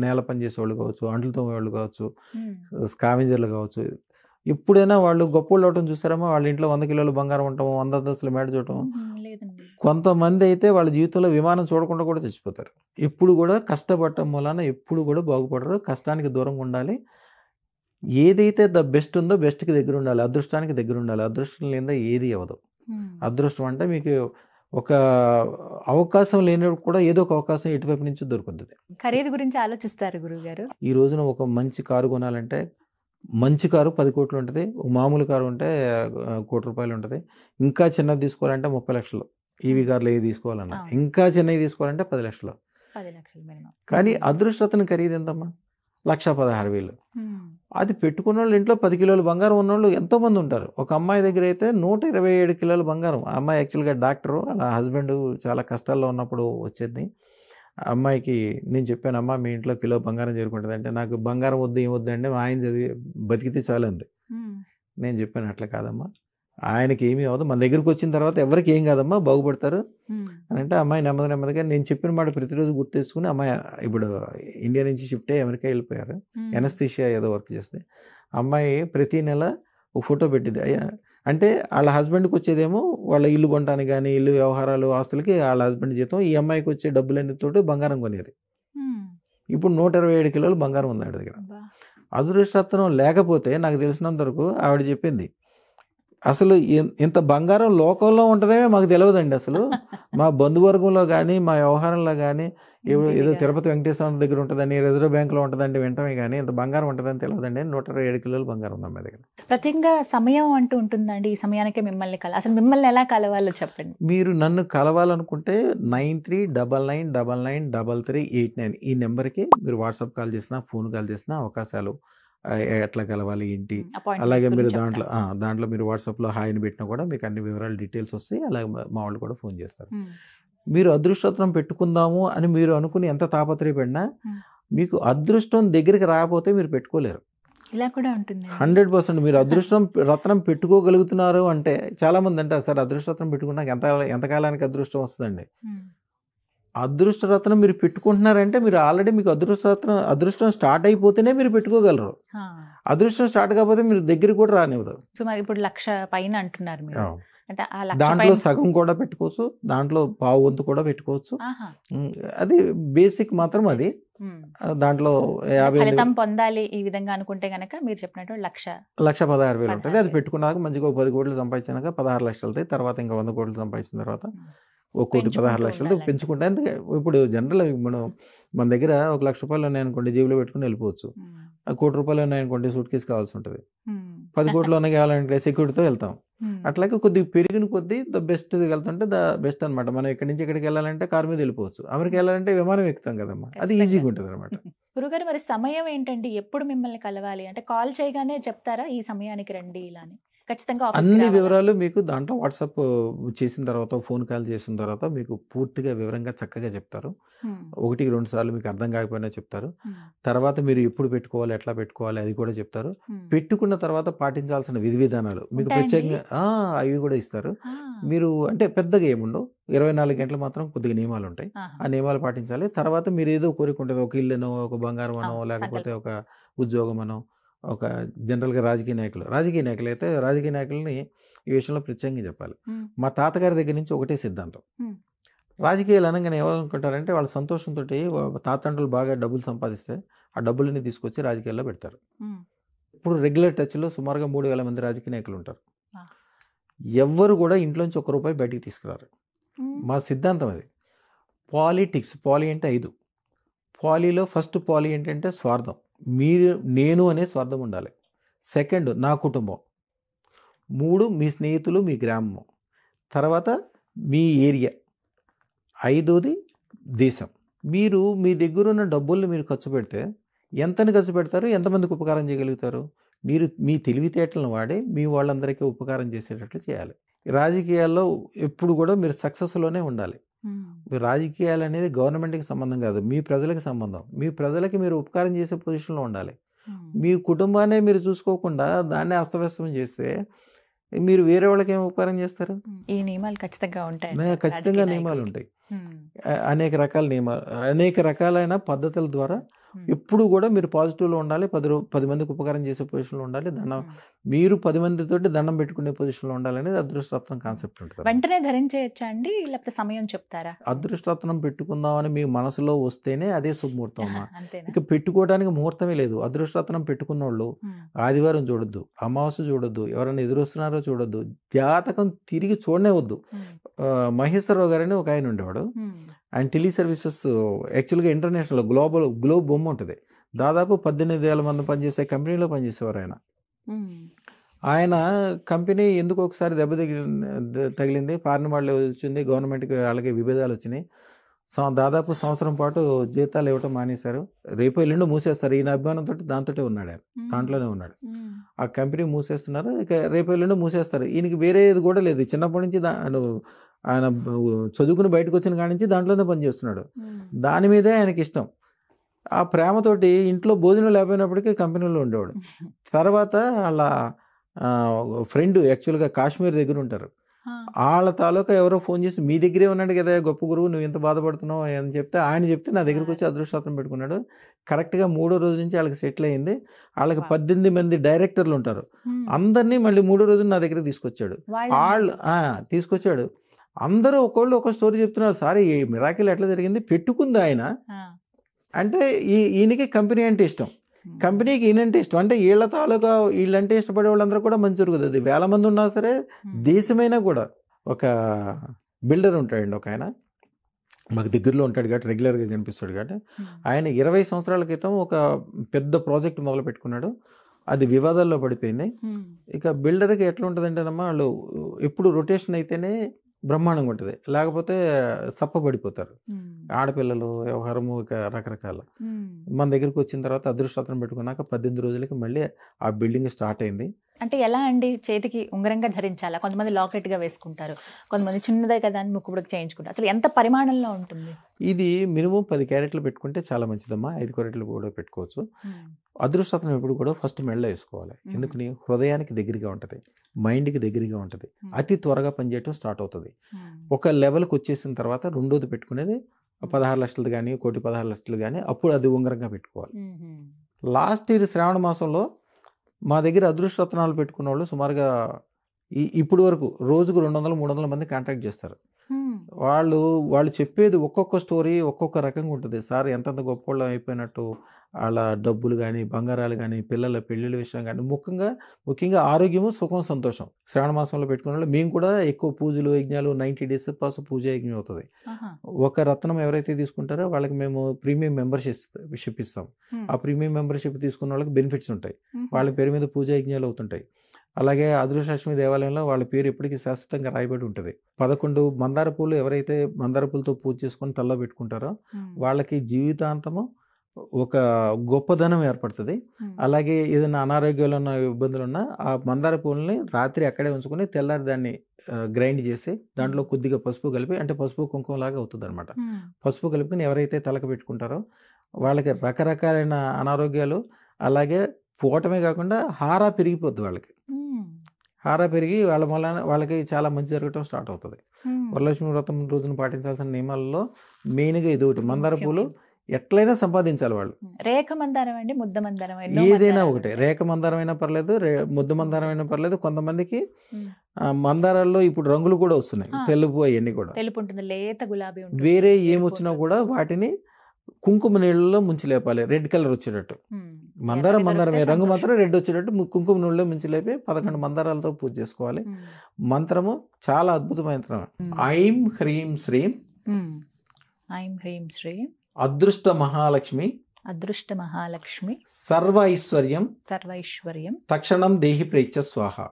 నేల పనిచేసే వాళ్ళు కావచ్చు, అంట్లు తోమే వాళ్ళు కావచ్చు, స్కావెంజర్లు కావచ్చు, ఎప్పుడైనా వాళ్ళు గొప్పలు అవటం చూస్తారమ్మా. వాళ్ళ ఇంట్లో 100 కిలోలు బంగారం ఉంటాము, 100 అంతస్తుల మేడ చూడటం. కొంతమంది అయితే వాళ్ళ జీవితంలో విమానం చూడకుండా కూడా చచ్చిపోతారు. ఎప్పుడు కూడా కష్టపడటం వలన ఎప్పుడు కూడా బాగుపడరు. కష్టానికి దూరంగా ఉండాలి. ఏదైతే ద బెస్ట్ ఉందో బెస్ట్కి దగ్గర ఉండాలి, అదృష్టానికి దగ్గర ఉండాలి. అదృష్టం లేదా ఏది అవ్వదు. అదృష్టం అంటే మీకు ఒక అవకాశం లేనివాడు కూడా ఏదో ఒక అవకాశం ఎటువైపు నుంచి దొరుకుతుంది. ఖరీదు గురించి ఆలోచిస్తారు గురువుగారు. ఈ రోజున ఒక మంచి కారు కొనాలంటే మంచి కారు 10 కోట్లు ఉంటుంది. మామూలు కారు ఉంటే ₹1,00,00,000 ఉంటుంది. ఇంకా చిన్నది తీసుకోవాలంటే 30 లక్షలు. ఈవీ కార్లు ఏవి తీసుకోవాలన్నా ఇంకా చిన్నవి తీసుకోవాలంటే 10 లక్షలు. 10 లక్షలు మినిమం. కానీ అదృష్టతని ఖరీదు ఎంతమ్మా? 1,16,000. అది పెట్టుకున్న వాళ్ళు ఇంట్లో 10 కిలోలు బంగారం ఉన్నోళ్ళు ఎంతోమంది ఉంటారు. ఒక అమ్మాయి దగ్గర అయితే 127 కిలోల బంగారం. ఆ అమ్మాయి యాక్చువల్గా డాక్టరు, అలా హస్బెండ్ చాలా కష్టాల్లో ఉన్నప్పుడు వచ్చేది. అమ్మాయికి నేను చెప్పాను, అమ్మ మీ ఇంట్లో కిలో బంగారం చేరుకుంటుంది అంటే, నాకు బంగారం వద్దు ఏం వద్దు అంటే మా ఆయన చదివి బతికితే చాలు అంది. నేను చెప్పాను అట్లా కాదమ్మా, ఆయనకి ఏమీ అవ్వదు, మన దగ్గరికి వచ్చిన తర్వాత ఎవరికి ఏం కాదమ్మా, బాగుపడతారు అని అంటే అమ్మాయి నెమ్మదిగా నేను చెప్పిన మాట ప్రతిరోజు గుర్తు తెచ్చుకుని అమ్మాయి ఇప్పుడు ఇండియా నుంచి షిఫ్ట్ అయ్యి అమెరికా వెళ్ళిపోయారు. ఎనస్థీషియా ఏదో వర్క్ చేస్తే అమ్మాయి ప్రతి నెల ఒక ఫోటో పెట్టింది. అయ్యా అంటే వాళ్ళ హస్బెండ్కి వచ్చేదేమో వాళ్ళ ఇల్లు కొనడానికి కానీ ఇల్లు వ్యవహారాలు ఆస్తులకి వాళ్ళ హస్బెండ్ జీతం, ఈ అమ్మాయికి వచ్చే డబ్బులన్నిటితోటి బంగారం కొనేది. ఇప్పుడు 127 కిలోలు బంగారం ఉంది ఆవిడ దగ్గర. అదృష్టం లేకపోతే నాకు తెలిసినంత వరకు ఆవిడ చెప్పింది, అసలు ఇంత బంగారం లోకంలో ఉంటుందేమో మాకు తెలియదండి. అసలు మా బంధువర్గంలో కానీ మా వ్యవహారంలో కానీ ఏదో తిరుపతి వెంకటేశ్వర దగ్గర ఉంటుందని, రిజర్వ్ బ్యాంకులో ఉంటుందండి వింటమే కానీ ఇంత బంగారం ఉంటుందని తెలియదండి. 127 కిలోలు బంగారం ఉంది మా దగ్గర. ప్రత్యేకంగా సమయం అంటూ ఉంటుందండి, ఈ సమయానికే మిమ్మల్ని అసలు మిమ్మల్ని ఎలా కలవాలో చెప్పండి. మీరు నన్ను కలవాలనుకుంటే 9399993389 ఈ నెంబర్కి మీరు వాట్సాప్ కాల్ చేసినా ఫోన్ కాల్ చేసినా అవకాశాలు ఎట్లా కలవాలి ఏంటి, అలాగే మీరు దాంట్లో మీరు వాట్సాప్లో హాయిని పెట్టినా కూడా మీకు అన్ని వివరాలు డీటెయిల్స్ వస్తాయి. అలాగే మా వాళ్ళు కూడా ఫోన్ చేస్తారు. మీరు అదృష్టం పెట్టుకుందాము అని మీరు అనుకుని ఎంత తాపత్రయపడినా మీకు అదృష్టం దగ్గరికి రాకపోతే మీరు పెట్టుకోలేరు. ఇలా కూడా ఉంటుంది. 100% మీరు అదృష్టం రత్నం పెట్టుకోగలుగుతున్నారు అంటే, చాలా మంది అంటారు సార్ అదృష్టం పెట్టుకున్నాక ఎంతకాలానికి అదృష్టం వస్తుందండి. అదృష్ట రత్నం మీరు పెట్టుకుంటున్నారంటే మీరు ఆల్రెడీ మీకు అదృష్టం స్టార్ట్ అయిపోతేనే మీరు పెట్టుకోగలరు. అదృష్టం స్టార్ట్ కాకపోతే మీరు దగ్గరికి కూడా రానివ్వదు. సో మరి ఇప్పుడు 1,00,000 పైన అంటున్నారు మీరు, అంటే దాంట్లో సగం కూడా పెట్టుకోవచ్చు, దాంట్లో పావు వంతు కూడా పెట్టుకోవచ్చు. అది బేసిక్ మాత్రం అది. దాంట్లో 50 పొందాలి ఈ విధంగా అనుకుంటే గనక మీరు చెప్పినట్టు 1,16,000 ఉంటుంది. అది పెట్టుకున్నాక మంచిగా 10 కోట్లు సంపాదించాక 16 లక్షలు అవుతాయి. తర్వాత ఇంకా 100 కోట్లు సంపాదించిన తర్వాత 1,16,00,000 పెంచుకుంటే. అందుకే ఇప్పుడు జనరల్ మన దగ్గర ₹1,00,000 ఉన్నాయనుకోండి, జేబులో పెట్టుకుని వెళ్ళిపోవచ్చు. ₹1,00,00,000 ఉన్నాయనుకోండి, సూట్ కేసు కావాల్సి ఉంటుంది. 10 కోట్లు ఉన్నాయి కావాలంటే సెక్యూరిటీతో వెళ్తాం. అట్లాగే కొద్దిగా పెరిగిన కొద్దీ ద బెస్ట్ వెళ్తుంటే ద బెస్ట్ అనమాట. మనం ఇక్కడి నుంచి ఎక్కడికి వెళ్ళాలంటే కారు మీద వెళ్ళిపోవచ్చు, అమెరికా వెళ్ళాలంటే విమానం ఎక్కుతాం కదమ్మా, అది ఈజీగా ఉంటుంది అనమాట. గురుగారు మరి సమయం ఏంటండి, ఎప్పుడు మిమ్మల్ని కలవాలి అంటే కాల్ చేయగానే చెప్తారా ఈ సమయానికి రండి ఇలా అని? ఖచ్చితంగా అన్ని వివరాలు మీకు దాంట్లో వాట్సాప్ చేసిన తర్వాత, ఫోన్ కాల్ చేసిన తర్వాత మీకు పూర్తిగా వివరంగా చక్కగా చెప్తారు. 1-2 సార్లు మీకు అర్థం కాకపోయినా చెప్తారు. తర్వాత మీరు ఎప్పుడు పెట్టుకోవాలి, ఎట్లా పెట్టుకోవాలి అది కూడా చెప్తారు. పెట్టుకున్న తర్వాత పాటించాల్సిన విధి విధానాలు మీకు ప్రత్యేకంగా అవి కూడా ఇస్తారు. మీరు అంటే పెద్దగా ఏముండవు, 24 గంటలు మాత్రం కొద్దిగా నియమాలు ఉంటాయి. ఆ నియమాలు పాటించాలి. తర్వాత మీరు ఏదో కోరిక ఉంటుంది, ఒక ఇల్లునో ఒక బంగారం అనో లేకపోతే ఒక ఉద్యోగం అనో, ఒక జనరల్గా రాజకీయ నాయకులు అయితే రాజకీయ నాయకులని ఈ విషయంలో ప్రత్యేకంగా చెప్పాలి. మా తాతగారి దగ్గర నుంచి ఒకటే సిద్ధాంతం, రాజకీయాలు అనగానే ఏమనుకుంటారంటే వాళ్ళ సంతోషంతో తాతండ్రులు బాగా డబ్బులు సంపాదిస్తే ఆ డబ్బులని తీసుకొచ్చి రాజకీయాల్లో పెడతారు. ఇప్పుడు రెగ్యులర్ టచ్లో సుమారుగా 3,000 మంది రాజకీయ నాయకులు ఉంటారు. ఎవ్వరు కూడా ఇంట్లోంచి ₹1 బయటికి తీసుకురారు. మా సిద్ధాంతం అది. పాలిటిక్స్, పాలి అంటే 5. పాలీలో ఫస్ట్ పాలి ఏంటంటే స్వార్థం, నేను అనే స్వార్థం ఉండాలి. సెకండ్ నా కుటుంబం, 3 మీ స్నేహితులు, మీ గ్రామం, తర్వాత మీ ఏరియా, 5ది దేశం. మీరు మీ దగ్గర ఉన్న డబ్బుల్ని మీరు ఖర్చు పెడితే ఎంతని ఖర్చు పెడతారు, ఎంతమందికి ఉపకారం చేయగలుగుతారు? మీరు మీ తెలివితేటలను వాడి మీ వాళ్ళందరికీ ఉపకారం చేసేటట్లు చేయాలి. రాజకీయాల్లో ఎప్పుడు కూడా మీరు సక్సెస్లోనే ఉండాలి. రాజకీయాలు అనేది గవర్నమెంట్కి సంబంధం కాదు, మీ ప్రజలకు సంబంధం. మీ ప్రజలకి మీరు ఉపకారం చేసే పొజిషన్లో ఉండాలి. మీ కుటుంబాన్ని మీరు చూసుకోకుండా దాన్నే అస్తవ్యస్తం చేస్తే మీరు వేరే వాళ్ళకి ఏం ఉపకారం చేస్తారు? ఈ నియమాలు ఖచ్చితంగా ఉంటాయి. ఖచ్చితంగా నియమాలు ఉంటాయి. అనేక రకాలైన పద్ధతుల ద్వారా ఎప్పుడు కూడా మీరు పాజిటివ్లో ఉండాలి, 10 మందికి ఉపకారం చేసే పొజిషన్లో ఉండాలి, దండం మీరు 10 మందితోటి దండం పెట్టుకునే పొజిషన్లో ఉండాలనేది అదృష్టరత్నం కాన్సెప్ట్ ఉంటుంది. వెంటనే ధరించేయచ్చా అండి, లేకపోతే సమయం చెప్తారా? అదృష్టరత్నం పెట్టుకుందామని మీ మనసులో వస్తేనే అదే శుభముహూర్తం అమ్మా. అంతేనా? ఇక పెట్టుకోవడానికి ముహూర్తమే లేదు. అదృష్టరత్నం పెట్టుకున్న వాళ్ళు ఆదివారం చూడొద్దు, అమావాస్య చూడొద్దు, ఎవరైనా ఎదురొస్తున్నారో చూడొద్దు, జాతకం తిరిగి చూడనే వద్దు. మహేశ్వరరావు గారని ఒక ఆయన ఉండేవాడు. ఆయన టెలి సర్వీసెస్ యాక్చువల్గా ఇంటర్నేషనల్ గ్లోబ్ బొమ్మ ఉంటుంది. దాదాపు 18,000 మంది పనిచేసే కంపెనీలో పనిచేసేవారు ఆయన. ఆయన కంపెనీ ఎందుకు ఒకసారి దెబ్బ తగిలింది, ఫారిన్ వాళ్ళు వచ్చింది, గవర్నమెంట్కి వాళ్ళకి విభేదాలు వచ్చినాయి. దాదాపు సంవత్సరం పాటు జీతాలు ఇవ్వటం మానేశారు. రేపు ఎల్లుండి మూసేస్తారు. ఈయన అభిమానంతో దాంతోటే ఉన్నాడు, ఆయన దాంట్లోనే ఉన్నాడు. ఆ కంపెనీ మూసేస్తున్నారు, ఇక రేపు ఎల్లుండి మూసేస్తారు. ఈయనకి వేరే ఏది కూడా లేదు. చిన్నప్పటి నుంచి ఆయన చదువుకుని బయటకు వచ్చిన కాడి నుంచి దాంట్లోనే పనిచేస్తున్నాడు. దాని మీదే ఆయనకి ఇష్టం. ఆ ప్రేమతోటి ఇంట్లో భోజనం లేకపోయినప్పటికీ కంపెనీలో ఉండేవాడు. తర్వాత వాళ్ళ ఫ్రెండ్ యాక్చువల్గా కాశ్మీర్ దగ్గర ఉంటారు, వాళ్ళ తాలూకా ఎవరో ఫోన్ చేసి మీ దగ్గరే ఉన్నాడు కదా గొప్ప గురువు, నువ్వు ఎంత బాధపడుతున్నావు అని చెప్తే ఆయన చెప్తే నా దగ్గరకు వచ్చి అదృష్టరత్నం పెట్టుకున్నాడు. కరెక్ట్గా 3వ రోజు నుంచి వాళ్ళకి సెటిల్ అయింది. వాళ్ళకి 18 మంది డైరెక్టర్లు ఉంటారు. అందరినీ మళ్ళీ 3వ రోజు నా దగ్గర తీసుకొచ్చాడు. తీసుకొచ్చాడు. అందరూ ఒకళ్ళు ఒక స్టోరీ చెప్తున్నారు. సార్ ఈ మిరాకిల్ ఎట్లా జరిగింది, పెట్టుకుంది ఆయన అంటే ఈయనకి కంపెనీ అంటే ఇష్టం, కంపెనీకి ఈయనంటే ఇష్టం. అంటే వీళ్ళ తాలూకా వీళ్ళంటే ఇష్టపడే వాళ్ళందరూ కూడా మంచి జరుగుతుంది. 1000 మంది ఉన్నా సరే, దేశమైనా కూడా. ఒక బిల్డర్ ఉంటాడండి ఒక ఆయన, మాకు దగ్గరలో ఉంటాడు కాబట్టి రెగ్యులర్గా కనిపిస్తాడు కాబట్టి. ఆయన 20 సంవత్సరాల క్రితం ఒక పెద్ద ప్రాజెక్ట్ మొదలు పెట్టుకున్నాడు. అది వివాదాల్లో పడిపోయింది. ఇక బిల్డర్కి ఎట్లా ఉంటుందంటేనమ్మా, వాళ్ళు ఎప్పుడు రొటేషన్ అయితేనే బ్రహ్మాండంగా ఉంటుంది, లేకపోతే సప్పబడిపోతారు. ఆడపిల్లలు వ్యవహారము ఇక రకరకాల. మన దగ్గరికి వచ్చిన తర్వాత అదృష్టరత్నం పెట్టుకున్నాక 18 రోజులకి మళ్ళీ ఆ బిల్డింగ్ స్టార్ట్ అయింది. అంటే ఎలా అండి, చేతికి ఉంగరంగా ధరించాలా? కొంతమంది లాకెట్గా వేసుకుంటారు, కొంతమంది చిన్నదే కదా అని ముక్కుపుడికి చేయించుకుంటారు. అసలు ఎంత పరిమాణంలో ఉంటుంది? ఇది మినిమం 10 క్యారెట్లు పెట్టుకుంటే చాలా మంచిదమ్మా. 5 క్యారెట్లు కూడా పెట్టుకోవచ్చు. అదృష్టరత్నం ఎప్పుడు కూడా ఫస్ట్ మెడలో వేసుకోవాలి. ఎందుకని, హృదయానికి దగ్గరగా ఉంటుంది, మైండ్కి దగ్గరగా ఉంటుంది, అతి త్వరగా పనిచేయటం స్టార్ట్ అవుతుంది. ఒక లెవెల్కి వచ్చేసిన తర్వాత రెండోది పెట్టుకునేది 16 లక్షలది కానీ 1,16 లక్షలు కానీ, అప్పుడు అది ఉంగరంగా పెట్టుకోవాలి. లాస్ట్ ఇయర్ శ్రావణ మాసంలో మా దగ్గర అదృష్టరత్నాలు పెట్టుకున్న వాళ్ళు సుమారుగా ఇప్పుడు వరకు రోజుకు 200-300 మంది కాంటాక్ట్ చేస్తారు. వాళ్ళు చెప్పేది ఒక్కొక్క స్టోరీ ఒక్కొక్క రకంగా ఉంటుంది. సార్ ఎంతంత గొప్పవాళ్ళు అయిపోయినట్టు, వాళ్ళ డబ్బులు కానీ, బంగారాలు కానీ, పిల్లల పెళ్ళిళ్ళ విషయం కానీ, ముఖ్యంగా ఆరోగ్యము, సుఖం, సంతోషం. శ్రావణ మాసంలో పెట్టుకున్న వాళ్ళు మేము కూడా ఎక్కువ పూజలు యజ్ఞాలు 90 days పాస్ పూజ యజ్ఞం అవుతుంది. ఒక రత్నం ఎవరైతే తీసుకుంటారో వాళ్ళకి మేము ప్రీమియం మెంబర్షిప్ ఇస్తాం. ఆ ప్రీమియం మెంబర్షిప్ తీసుకున్న వాళ్ళకి బెనిఫిట్స్ ఉంటాయి. వాళ్ళ పేరు మీద పూజా యజ్ఞాలు అవుతుంటాయి. అలాగే అదృష్టలక్ష్మి దేవాలయంలో వాళ్ళ పేరు ఎప్పటికీ శాశ్వతంగా రాయబడి ఉంటుంది. 11 మందార పూలు ఎవరైతే మందార పూలతో పూజ చేసుకొని తల్లో పెట్టుకుంటారో వాళ్ళకి జీవితాంతము ఒక గొప్పదనం ఏర్పడుతుంది. అలాగే ఏదైనా అనారోగ్యాలు ఉన్న ఇబ్బందులు ఉన్నా ఆ మందార పూలని రాత్రి అక్కడే ఉంచుకొని తెల్లారి దాన్ని గ్రైండ్ చేసి దాంట్లో కొద్దిగా పసుపు కలిపి, అంటే పసుపు కుంకుమ లాగా అవుతుంది అనమాట. పసుపు కలుపుకొని ఎవరైతే తలకు పెట్టుకుంటారో వాళ్ళకి రకరకాలైన అనారోగ్యాలు, అలాగే పోవటమే కాకుండా హారా పెరిగిపోద్ది. వాళ్ళకి హారా పెరిగి వాళ్ళకి చాలా మంచి జరగటం స్టార్ట్ అవుతుంది. వరలక్ష్మి వ్రతం రోజున పాటించాల్సిన నియమాలలో మెయిన్గా ఇది ఒకటి. మందార పూలు ఎట్లయినా సంపాదించాలి వాళ్ళు. రేఖ మందారం అండి, ముద్ద మందారం, ఏదైనా ఒకటే. రేఖ మందారం అయినా పర్లేదు, ముద్ద మందారం అయినా పర్లేదు. కొంతమందికి మందారాల్లో ఇప్పుడు రంగులు కూడా వస్తున్నాయి, తెలుపు అవన్నీ కూడా. తెలుపు ఉంటుంది, లేత గులాబీ ఉంటుంది. వేరే ఏమొచ్చినా కూడా వాటిని కుంకుమ నీళ్ళలో ముంచి లేపాలి, రెడ్ కలర్ వచ్చేటట్టు. మందారమే రంగు మాత్రం రెడ్ వచ్చేటట్టు కుంకుమ నీళ్ళలో ముంచి లేపి 11 మందారాలతో పూజ చేసుకోవాలి. మంత్రము చాలా అద్భుతమైన మంత్రం. ఐం హ్రీం శ్రీం, ఐం హ్రీం శ్రీం అదృష్ట మహాలక్ష్మి, అదృష్ట మహాలక్ష్మి, సర్వ ఐశ్వర్యం, సర్వైశ్వర్యం, తక్షణం దేహి ప్రేచ్ఛ స్వాహ,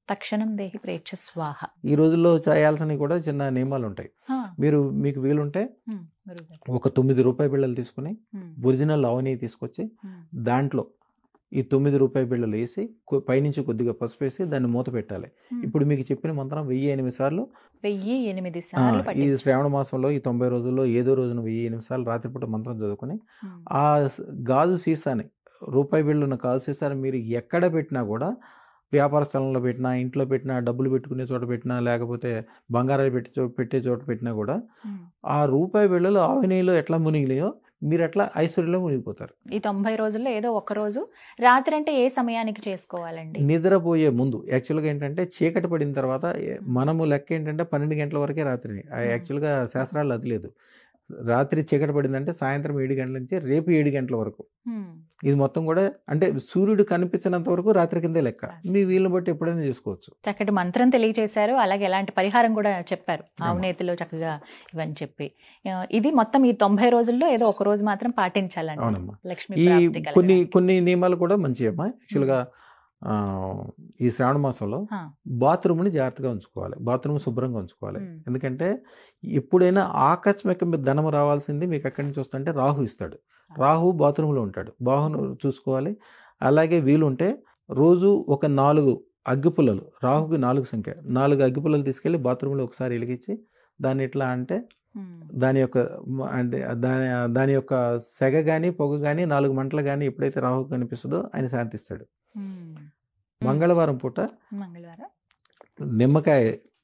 తక్షణం దేహి ప్రేచ్ఛ స్వాహ. ఈ రోజుల్లో చేయాల్సినవి కూడా చిన్న నియమాలు ఉంటాయి. మీకు వీలుంటే ఒక 9 రూపాయి బిళ్ళలు తీసుకుని ఒరిజినల్ అవని తీసుకొచ్చి దాంట్లో ఈ 9 రూపాయి బిళ్ళలు వేసి పైనుంచి కొద్దిగా పసుపు వేసి దాన్ని మూత పెట్టాలి. ఇప్పుడు మీకు చెప్పిన మంత్రం 1008 సార్లు, ఈ శ్రావణ మాసంలో ఈ 90 రోజుల్లో ఏదో రోజున 1008 సార్లు రాత్రిపూట మంత్రం చదువుకుని ఆ గాజు సీసాని, రూపాయి బిళ్ళలు ఉన్న గాజు సీసాని మీరు ఎక్కడ పెట్టినా కూడా, వ్యాపార స్థలంలో పెట్టినా, ఇంట్లో పెట్టినా, డబ్బులు పెట్టుకునే చోట పెట్టినా, లేకపోతే బంగారాలు పెట్టే చోట పెట్టినా కూడా ఆ రూపాయి బిళ్ళలు ఆవినీలో ఎట్లా మునిగినాయో మీరు అట్లా ఐశ్వర్యంలో మునిగిపోతారు. ఈ 90 రోజుల్లో ఏదో ఒక రోజు రాత్రి అంటే ఏ సమయానికి చేసుకోవాలండి? నిద్రపోయే ముందు యాక్చువల్గా ఏంటంటే చీకటి పడిన తర్వాత మనము లెక్క ఏంటంటే 12 గంటల వరకే రాత్రిని. యాక్చువల్గా శాస్త్రాలు అది లేదు. రాత్రి చీకటి పడిందంటే సాయంత్రం 7 గంటల నుంచి రేపు 7 గంటల వరకు. ఇది మొత్తం కూడా అంటే సూర్యుడు కనిపించినంత వరకు రాత్రి కిందే లెక్క. మీ వీళ్ళని బట్టి ఎప్పుడైనా చేసుకోవచ్చు. చక్కటి మంత్రం తెలియజేశారు, అలాగే ఎలాంటి పరిహారం కూడా చెప్పారు, అవినేతిలో చక్కగా ఇవని చెప్పి. ఇది మొత్తం ఈ 90 రోజుల్లో ఏదో ఒక రోజు మాత్రం పాటించాలండి. అవునమ్మా. లక్ష్మీ ఈ ప్రాప్తి కొన్ని నియమాలు కూడా మంచివమ్మా. యాక్చువల్గా ఈ శ్రావణ మాసంలో బాత్రూమ్ని జాగ్రత్తగా ఉంచుకోవాలి, బాత్రూమ్ శుభ్రంగా ఉంచుకోవాలి. ఎందుకంటే ఎప్పుడైనా ఆకస్మిక ధనం రావాల్సింది మీకు ఎక్కడి నుంచి వస్తుంటే రాహు ఇస్తాడు. రాహు బాత్రూంలో ఉంటాడు, బాహును చూసుకోవాలి. అలాగే వీలుంటే రోజు ఒక 4 అగ్గిపుల్లలు, రాహుకి 4 సంఖ్య, 4 అగ్గిపుల్లలు తీసుకెళ్ళి బాత్రూంలో ఒకసారి వెలిగించి దాన్ని ఎట్లా అంటే దాని యొక్క అంటే దాని యొక్క సెగ కానీ పొగ కానీ 4 మంటలు కానీ ఎప్పుడైతే రాహు కనిపిస్తుందో ఆయన శాంతిస్తాడు. మంగళవారం పూట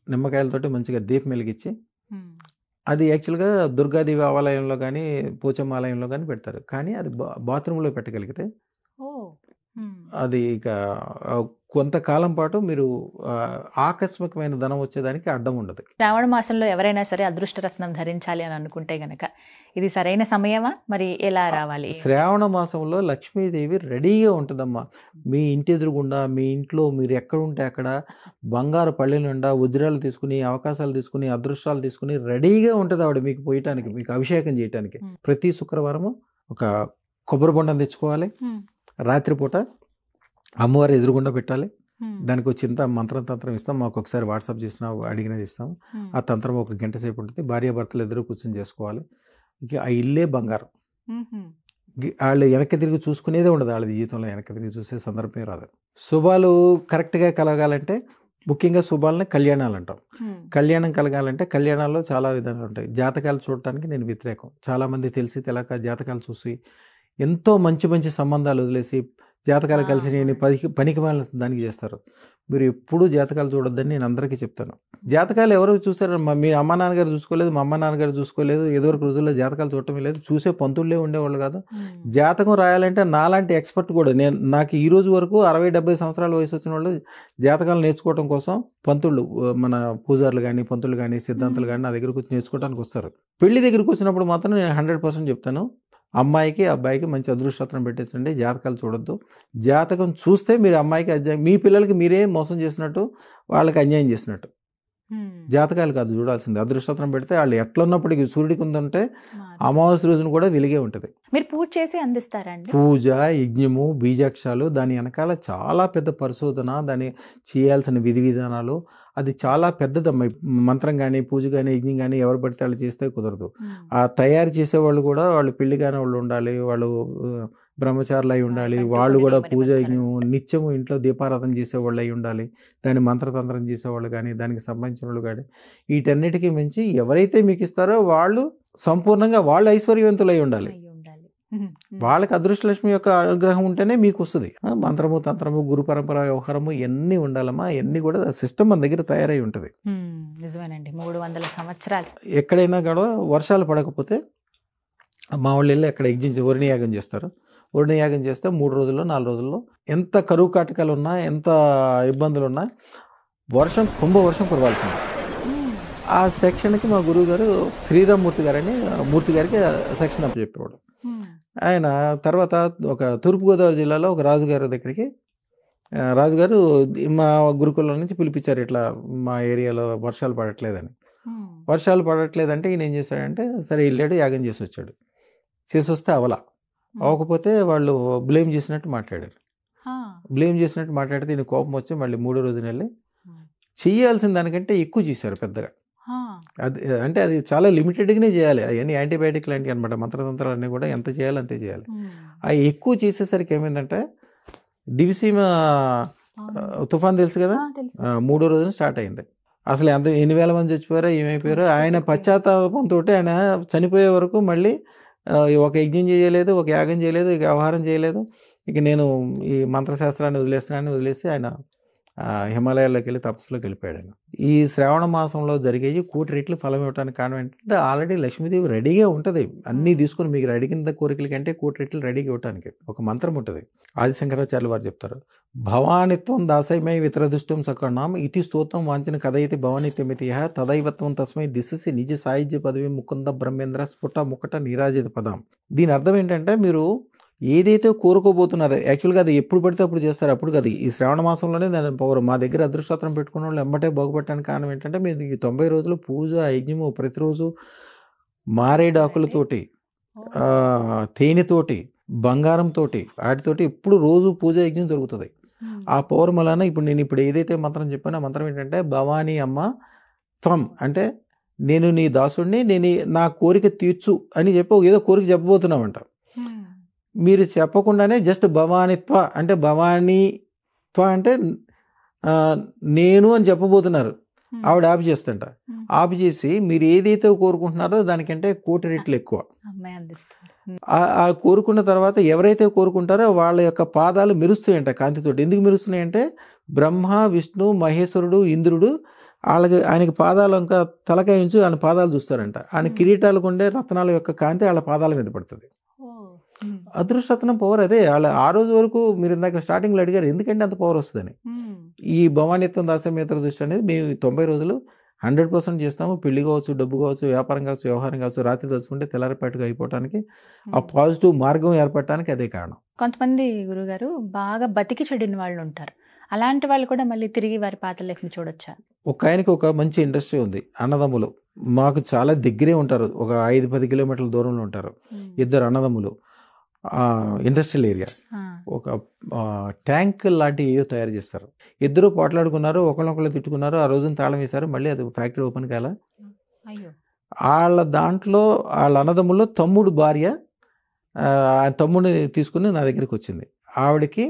నిమ్మకాయలతోటి మంచిగా దీపం వెలిగించి, అది యాక్చువల్గా దుర్గాదేవి ఆలయంలో కానీ పోచమ్మ ఆలయంలో కానీ పెడతారు. కానీ అది బాత్రూంలో పెట్టగలిగితే అది ఇక కొంతకాలం పాటు మీరు ఆకస్మికమైన ధనం వచ్చేదానికి అడ్డం ఉండదు. శ్రావణ మాసంలో ఎవరైనా సరే అదృష్టరత్నం ధరించాలి అని అనుకుంటే గనక ఇది సరైన సమయమా? మరి ఎలా రావాలి? శ్రావణ మాసంలో లక్ష్మీదేవి రెడీగా ఉంటుందమ్మా. మీ ఇంటి ఎదురుగుండా, మీ ఇంట్లో మీరు ఎక్కడ ఉంటే అక్కడ బంగారు పళ్ళెల నిండా వజ్రాలు తీసుకుని, అవకాశాలు తీసుకుని, అదృష్టాలు తీసుకుని రెడీగా ఉంటుంది ఆవిడ మీకు పోయటానికి, మీకు అభిషేకం చేయటానికి. ప్రతి శుక్రవారము ఒక కొబ్బరి బొండం తెచ్చుకోవాలి. రాత్రిపూట అమ్మవారి ఎదురుగుండా పెట్టాలి. దానికి ఒక చింత మంత్రం ఇస్తాం, మాకు ఒకసారి వాట్సాప్ చేసినా అడిగినది ఇస్తాం. ఆ తంత్రం ఒక గంట సేపు ఉంటుంది. భార్యాభర్తలు ఎదురు కూర్చొని చేసుకోవాలి. ఇక ఆ ఇల్లే బంగారం. వాళ్ళు వెనక్కి తిరిగి చూసుకునేదే ఉండదు, వాళ్ళ జీవితంలో వెనక్కి తిరిగి చూసే సందర్భమే రాదు. శుభాలు కరెక్ట్గా కలగాలంటే ముఖ్యంగా శుభాలని కళ్యాణాలు అంటాం. కళ్యాణం కలగాలంటే కళ్యాణాల్లో చాలా విధానాలు ఉంటాయి. జాతకాలు చూడటానికి నేను వ్యతిరేకం. చాలామంది తెలిసి తెలక జాతకాలు చూసి ఎంతో మంచి సంబంధాలు వదిలేసి జాతకాలు కలిసి నేను పనికి దానికి చేస్తారు. మీరు ఎప్పుడూ జాతకాలు చూడొద్దని నేను అందరికీ చెప్తాను. జాతకాలు ఎవరు చూస్తారు? మీ అమ్మ నాన్నగారు చూసుకోలేదు, మా అమ్మ నాన్నగారు చూసుకోలేదు, ఏదోవరకు రోజుల్లో జాతకాలు చూడటమే లేదు, చూసే పంతుళ్ళే ఉండేవాళ్ళు కాదు. జాతకం రాయాలంటే నాలాంటి ఎక్స్పర్ట్ కూడా, నాకు ఈ రోజు వరకు 60-70 సంవత్సరాల వయసు వచ్చిన వాళ్ళు జాతకాలు నేర్చుకోవడం కోసం పంతుళ్ళు, మన పూజారులు కానీ పంతులు కానీ సిద్ధాంతులు కానీ నా దగ్గరకు వచ్చి నేర్చుకోవడానికి వస్తారు. పెళ్లి దగ్గరికి వచ్చినప్పుడు మాత్రం నేను 100% చెప్తాను, అమ్మాయికి అబ్బాయికి మంచి అదృష్టం పెట్టించండి, జాతకాలు చూడొద్దు. జాతకం చూస్తే మీరు అమ్మాయికి మీ పిల్లలకి మీరే మోసం చేసినట్టు, వాళ్ళకి అన్యాయం చేసినట్టు. జాతకాలు కాదు చూడాల్సింది. అదృష్టం పెడితే వాళ్ళు ఎట్లున్నప్పటికీ సూర్యుడికి ఉందంటే అమావాస్య రోజున కూడా వెలిగే ఉంటుంది. మీరు పూజ చేసి అందిస్తారండి? పూజ, యజ్ఞము, బీజాక్షాలు, దాని వెనకాల చాలా పెద్ద పరిశోధన, దాన్ని చేయాల్సిన విధి విధానాలు, అది చాలా పెద్దదమ్మా. మంత్రం కానీ పూజ కానీ యజ్ఞం కానీ ఎవరు పడితే వాళ్ళు చేస్తే కుదరదు. ఆ తయారు చేసేవాళ్ళు కూడా వాళ్ళు పెళ్లి కాని వాళ్ళు ఉండాలి, వాళ్ళు బ్రహ్మచారులు అయి ఉండాలి, వాళ్ళు కూడా పూజ నిత్యము ఇంట్లో దీపారాధన చేసేవాళ్ళు అయి ఉండాలి, దాన్ని మంత్రతంత్రం చేసేవాళ్ళు కానీ దానికి సంబంధించిన వాళ్ళు కానీ. వీటన్నిటికీ మించి ఎవరైతే మీకు ఇస్తారో వాళ్ళు సంపూర్ణంగా వాళ్ళు ఐశ్వర్యవంతులు అయి ఉండాలి. వాళ్ళకి అదృష్టలక్ష్మి యొక్క అనుగ్రహం ఉంటేనే మీకు వస్తుంది. మంత్రము, తంత్రము, గురు పరంపర వ్యవహారము ఇవన్నీ ఉండాలమ్మా. ఇవన్నీ కూడా సిస్టమ్ మన దగ్గర తయారై ఉంటుంది. నిజమేనండి. 300 సంవత్సరాలు ఎక్కడైనా కూడా వర్షాలు పడకపోతే మా వాళ్ళు వెళ్ళి అక్కడ వరుణ యాగం చేస్తారు. వరుణ యాగం చేస్తే 3 రోజుల్లో 4 రోజుల్లో ఎంత కరువు కాటకాలు ఉన్నా, ఎంత ఇబ్బందులు ఉన్నా కుంభవర్షం కురవాల్సింది. ఆ సెక్షన్కి మా గురువు గారు శ్రీరామ్మూర్తి గారికి సెక్షన్ అప్పు చెప్పేవాడు. ఆయన తర్వాత ఒక తూర్పుగోదావరి జిల్లాలో ఒక రాజుగారి దగ్గరికి రాజుగారు మా గురుకులం నుంచి పిలిపించారు, ఇట్లా మా ఏరియాలో వర్షాలు పడట్లేదని. వర్షాలు పడట్లేదంటే ఈయన ఏం చేశాడంటే సరే వెళ్ళాడు, యాగం చేసి వచ్చాడు. చేసి వస్తే అవ్వకపోతే వాళ్ళు బ్లేమ్ చేసినట్టు మాట్లాడారు. బ్లేమ్ చేసినట్టు మాట్లాడితే ఈయన కోపం వచ్చి మళ్ళీ 3వ రోజున వెళ్ళి చేయాల్సిన దానికంటే ఎక్కువ చేశారు పెద్దగా. అది అంటే అది చాలా లిమిటెడ్గానే చేయాలి. అవన్నీ యాంటీబయాటిక్ లాంటివి అనమాట. మంత్రతంత్రాలు అన్నీ కూడా ఎంత చేయాలో అంతే చేయాలి. అవి ఎక్కువ చేసేసరికి ఏమైందంటే దివిసీమ తుఫాన్ తెలుసు కదా, 3వ రోజున స్టార్ట్ అయింది. అసలు ఎన్ని వేల మంది చచ్చిపోయారో ఏమైపోయారో. ఆయన పశ్చాత్తాపంతో ఆయన చనిపోయే వరకు మళ్ళీ ఒక యజ్ఞం చేయలేదు, ఒక యాగం చేయలేదు, ఇక వ్యవహారం చేయలేదు. ఇక నేను ఈ మంత్రశాస్త్రాన్ని వదిలేసి ఆయన హిమాలయాల్లోకి వెళ్ళి తపస్సులోకి వెళ్ళిపోయాడు ఆయన. ఈ శ్రావణ మాసంలో జరిగేవి 1,00,00,000 రెట్లు ఫలం ఇవ్వడానికి కారణం ఏంటంటే ఆల్రెడీ లక్ష్మీదేవి రెడీగా ఉంటుంది. అన్నీ తీసుకుని మీకు అడిగిన కోరికల కంటే 1,00,00,000 రెట్లు రెడీగా ఇవ్వడానికి ఒక మంత్రం ఉంటుంది. ఆదిశంకరాచార్యులు వారు చెప్తారు, భవానిత్వం దాసమై వితరదుష్టం సకర్ణం ఇతి స్తోత్రం వాంచిన కథయితి భవానిత్యమితి తదైవత్వం తస్మై దిశసి నిజ సాయుధ్య పదవి ముకుంద బ్రహ్మేంద్ర స్ఫుట ముకట నీరాజిత పదం. దీని అర్థం ఏంటంటే మీరు ఏదైతే కోరుకోబోతున్నారో యాక్చువల్గా అది ఎప్పుడు పడితే అప్పుడు చేస్తారు, అప్పుడు కాదు. ఈ శ్రావణ మాసంలోనే దాని పవర్. మా దగ్గర అదృష్టం పెట్టుకున్న వాళ్ళు ఎమ్మటే బాగుపడటానికి కారణం ఏంటంటే మీరు ఈ 90 రోజులు పూజ యజ్ఞము ప్రతిరోజు మారేడాకులతోటి తేనెతోటి బంగారంతోటి వాటితోటి ఎప్పుడు రోజు పూజ యజ్ఞం జరుగుతుంది. ఆ పవర్ వలన ఇప్పుడు నేను ఏదైతే మంత్రం చెప్పానో ఆ మంత్రం ఏంటంటే భవానీ అమ్మ త్వం అంటే నేను నీ దాసుడిని, నేను నా కోరిక తీర్చు అని చెప్పి ఏదో కోరిక చెప్పబోతున్నామంట. మీరు చెప్పకుండానే జస్ట్ భవానిత్వ అంటే భవానీత్వ అంటే నేను అని చెప్పబోతున్నారు. ఆవిడ ఆపు చేస్తంట. ఆపు చేసి మీరు ఏదైతే కోరుకుంటున్నారో దానికంటే 1,00,00,000 రెట్లు ఎక్కువ ఆ కోరుకున్న తర్వాత ఎవరైతే కోరుకుంటారో వాళ్ళ యొక్క పాదాలు మెరుస్తాయంట కాంతితోటి. ఎందుకు మెరుస్తున్నాయంటే బ్రహ్మ విష్ణు మహేశ్వరుడు ఇంద్రుడు ఆయనకి పాదాలు ఇంకా తలకాయించు ఆయన పాదాలు చూస్తారంట. ఆయన కిరీటాలకు ఉండే రత్నాల యొక్క కాంతి వాళ్ళ పాదాల మీద పడుతుంది. అదృష్టరత్నం పవర్ అదే. వాళ్ళ ఆ రోజు వరకు మీరు ఇందాక స్టార్టింగ్లో అడిగారు ఎందుకంటే అంత పవర్ వస్తుందని. ఈ భవానిత్వం దాసమేతర దృష్టి అనేది మేము 90 రోజులు 100% చేస్తాము. పెళ్లి కావచ్చు, డబ్బు కావచ్చు, వ్యాపారం కావచ్చు, వ్యవహారం కావచ్చు, రాత్రి తలుచుకుంటే తెల్లారిపాటుగా అయిపోవటానికి ఆ పాజిటివ్ మార్గం ఏర్పడటానికి అదే కారణం. కొంతమంది గురుగారు బాగా బతికి చెడిన వాళ్ళు ఉంటారు. అలాంటి వాళ్ళు కూడా మళ్ళీ తిరిగి వారి పాత లైఫ్ని చూడొచ్చా? ఒక ఆయనకి ఒక మంచి ఇండస్ట్రీ ఉంది. అన్నదమ్ములు మాకు చాలా దగ్గరే ఉంటారు. ఒక 5-10 కిలోమీటర్ల దూరంలో ఉంటారు. ఇద్దరు అన్నదమ్ములు. ఇండస్ట్రియల్ ఏరియా ఒక ట్యాంక్ లాంటి ఏవో తయారు చేస్తారు. ఇద్దరు పోట్లాడుకున్నారు, ఒకళ్ళొకళ్ళు తిట్టుకున్నారు. ఆ రోజున తాళం వేశారు. మళ్ళీ అది ఫ్యాక్టరీ ఓపెన్ కాల. వాళ్ళ దాంట్లో వాళ్ళ అన్నదమ్ముల్లో తమ్ముడు భార్య తమ్ముడిని తీసుకుని నా దగ్గరికి వచ్చింది. ఆవిడకి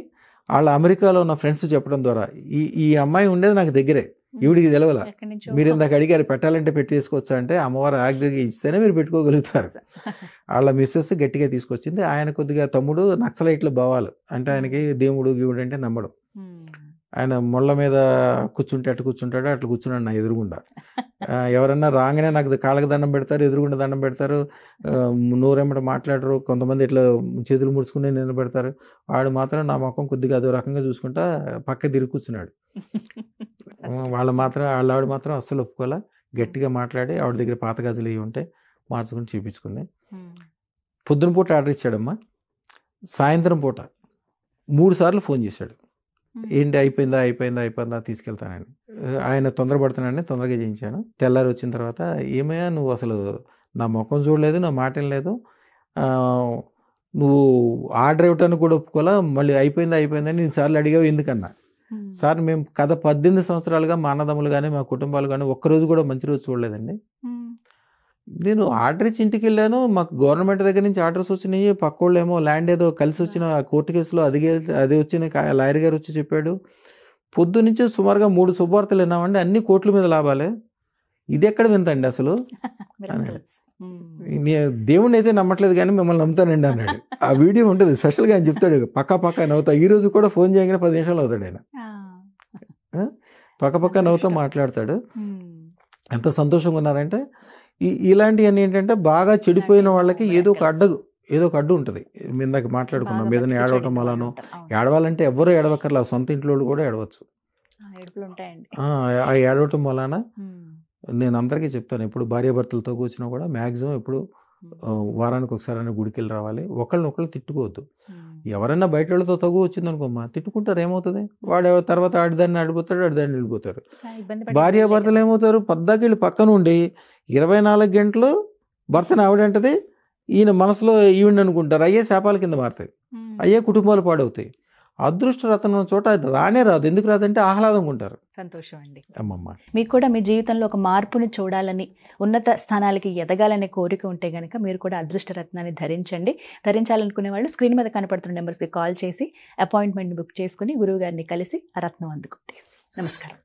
వాళ్ళ అమెరికాలో ఉన్న ఫ్రెండ్స్ చెప్పడం ద్వారా ఈ అమ్మాయి ఉండేది నాకు దగ్గరే, ఈవిడికి తెలవల. మీరు ఇందాక అడిగారు పెట్టాలంటే పెట్టేసుకోవచ్చా అంటే అమ్మవారు ఆగ్రహంగా ఇస్తేనే మీరు పెట్టుకోగలుగుతారు. వాళ్ళ మిస్సెస్ గట్టిగా తీసుకొచ్చింది. ఆయన కొద్దిగా తమ్ముడు నక్సలైట్ల భావాలు అంటే ఆయనకి దేవుడు గీవుడు అంటే నమ్మడం. ఆయన మొళ్ళ మీద కూర్చుంటే అటు కూర్చుంటాడు, అట్లా కూర్చున్నాడు నా ఎదురుగుండా. ఎవరన్నా రాగానే నాకు కాళ్ళకి దండం పెడతారు, ఎదురుగుండా దండం పెడతారు, నోరెమ్మట మాట్లాడరు. కొంతమంది ఇట్లా చేతులు ముడుచుకుని నిలబెడతారు. వాడు మాత్రం నా ముఖం కొద్దిగా అదో రకంగా చూసుకుంటా పక్క తిరిగి కూర్చున్నాడు. వాళ్ళ ఆవిడ మాత్రం అస్సలు ఒప్పుకోలే. గట్టిగా మాట్లాడి ఆవిడ దగ్గర పాత గాజులు ఇవి ఉంటే మార్చుకుని చూపించుకుంది. పొద్దున పూట ఆర్డర్ ఇచ్చాడమ్మా. సాయంత్రం పూట 3 సార్లు ఫోన్ చేశాడు. ఏంటి అయిపోయిందా తీసుకెళ్తానని. ఆయన తొందరపడుతున్నాడని తొందరగా చేయించాను. తెల్లారి వచ్చిన తర్వాత ఏమయ్యా నువ్వు అసలు నా ముఖం చూడలేదు, నా మాట లేదు, నువ్వు ఆర్డర్ ఇవ్వటానికి కూడా ఒప్పుకోలా, మళ్ళీ అయిపోయిందని నేను సార్లు అడిగావు ఎందుకన్నా. సార్ మేము 18 సంవత్సరాలుగా మా అన్నదమ్ములు కానీ మా కుటుంబాలు కానీ ఒక్కరోజు కూడా మంచి రోజు చూడలేదండి. నేను ఆర్డర్ ఇచ్చి ఇంటికి వెళ్ళాను, మాకు గవర్నమెంట్ దగ్గర నుంచి ఆర్డర్స్ వచ్చినాయి, పక్కోళ్ళు ఏమో ల్యాండ్ ఏదో కలిసి వచ్చిన కోర్టు కేసులో అది వచ్చిన లాయర్ గారు వచ్చి చెప్పాడు. పొద్దు నుంచి సుమారుగా 3 శుభవార్తలు విన్నామండి, అన్ని కోట్ల మీద లాభాలే, ఇది ఎక్కడ వింతండి అసలు. దేవుణ్ణి అయితే నమ్మట్లేదు కానీ మిమ్మల్ని నమ్ముతానండి అన్నాడు. ఆ వీడియో ఉంటుంది స్పెషల్గా ఆయన చెప్తాడు, పక్క నవ్వుతా. ఈ రోజు కూడా ఫోన్ చేయగానే 10 నిమిషాలు అవుతాడు ఆయన. పక్క నవ్వుతా మాట్లాడతాడు. ఎంత సంతోషంగా ఉన్నారంటే ఇలాంటివన్నీ ఏంటంటే బాగా చెడిపోయిన వాళ్ళకి ఏదో ఒక అడ్డు ఉంటుంది. ఇందాక మాట్లాడుకున్నాం ఏదైనా ఏడవటం వలనో. ఏడవాలంటే ఎవ్వరూ ఏడవక్కర్లా, సొంత ఇంట్లో కూడా ఏడవచ్చు. ఆ ఏడవటం వలన నేను అందరికీ చెప్తాను, ఎప్పుడు భార్యాభర్తలతో కూర్చున్నా కూడా మ్యాక్సిమం ఎప్పుడు వారానికి ఒకసారి గుడికి వెళ్ళి రావాలి. ఒకళ్ళనొకళ్ళు తిట్టుకోవద్దు. ఎవరైనా బయట వాళ్ళతో తగు వచ్చింది అనుకోమ్మా, తిట్టుకుంటారు, ఏమవుతుంది, వాడు తర్వాత ఆడిదాన్ని ఆడిపోతాడు, ఆడిదాన్ని వెళ్ళిపోతారు. భార్యాభర్తలు ఏమవుతారు, పద్దాకెళ్ళి పక్కన ఉండి 24 గంటలు భర్తను ఆవిడంటది, ఈయన మనసులో ఈవిడ అనుకుంటారు. అయ్యే శాపాల కింద మారుతాయి, అయ్యే కుటుంబాలు పాడవుతాయి. అదృష్ట రత్నం చోట రానే రాదు. ఎందుకు రాదంటే ఆహ్లాదంగా ఉంటారు. సంతోషం అండి. అమ్మమ్మ మీకు కూడా మీ జీవితంలో ఒక మార్పుని చూడాలని, ఉన్నత స్థానాలకి ఎదగాలనే కోరిక ఉంటే కనుక మీరు కూడా అదృష్ట రత్నాన్ని ధరించండి. ధరించాలనుకునే వాళ్ళు స్క్రీన్ మీద కనపడుతున్న నెంబర్స్కి కాల్ చేసి అపాయింట్మెంట్ బుక్ చేసుకుని గురువు గారిని కలిసి ఆ రత్నం అందుకోండి. నమస్కారం.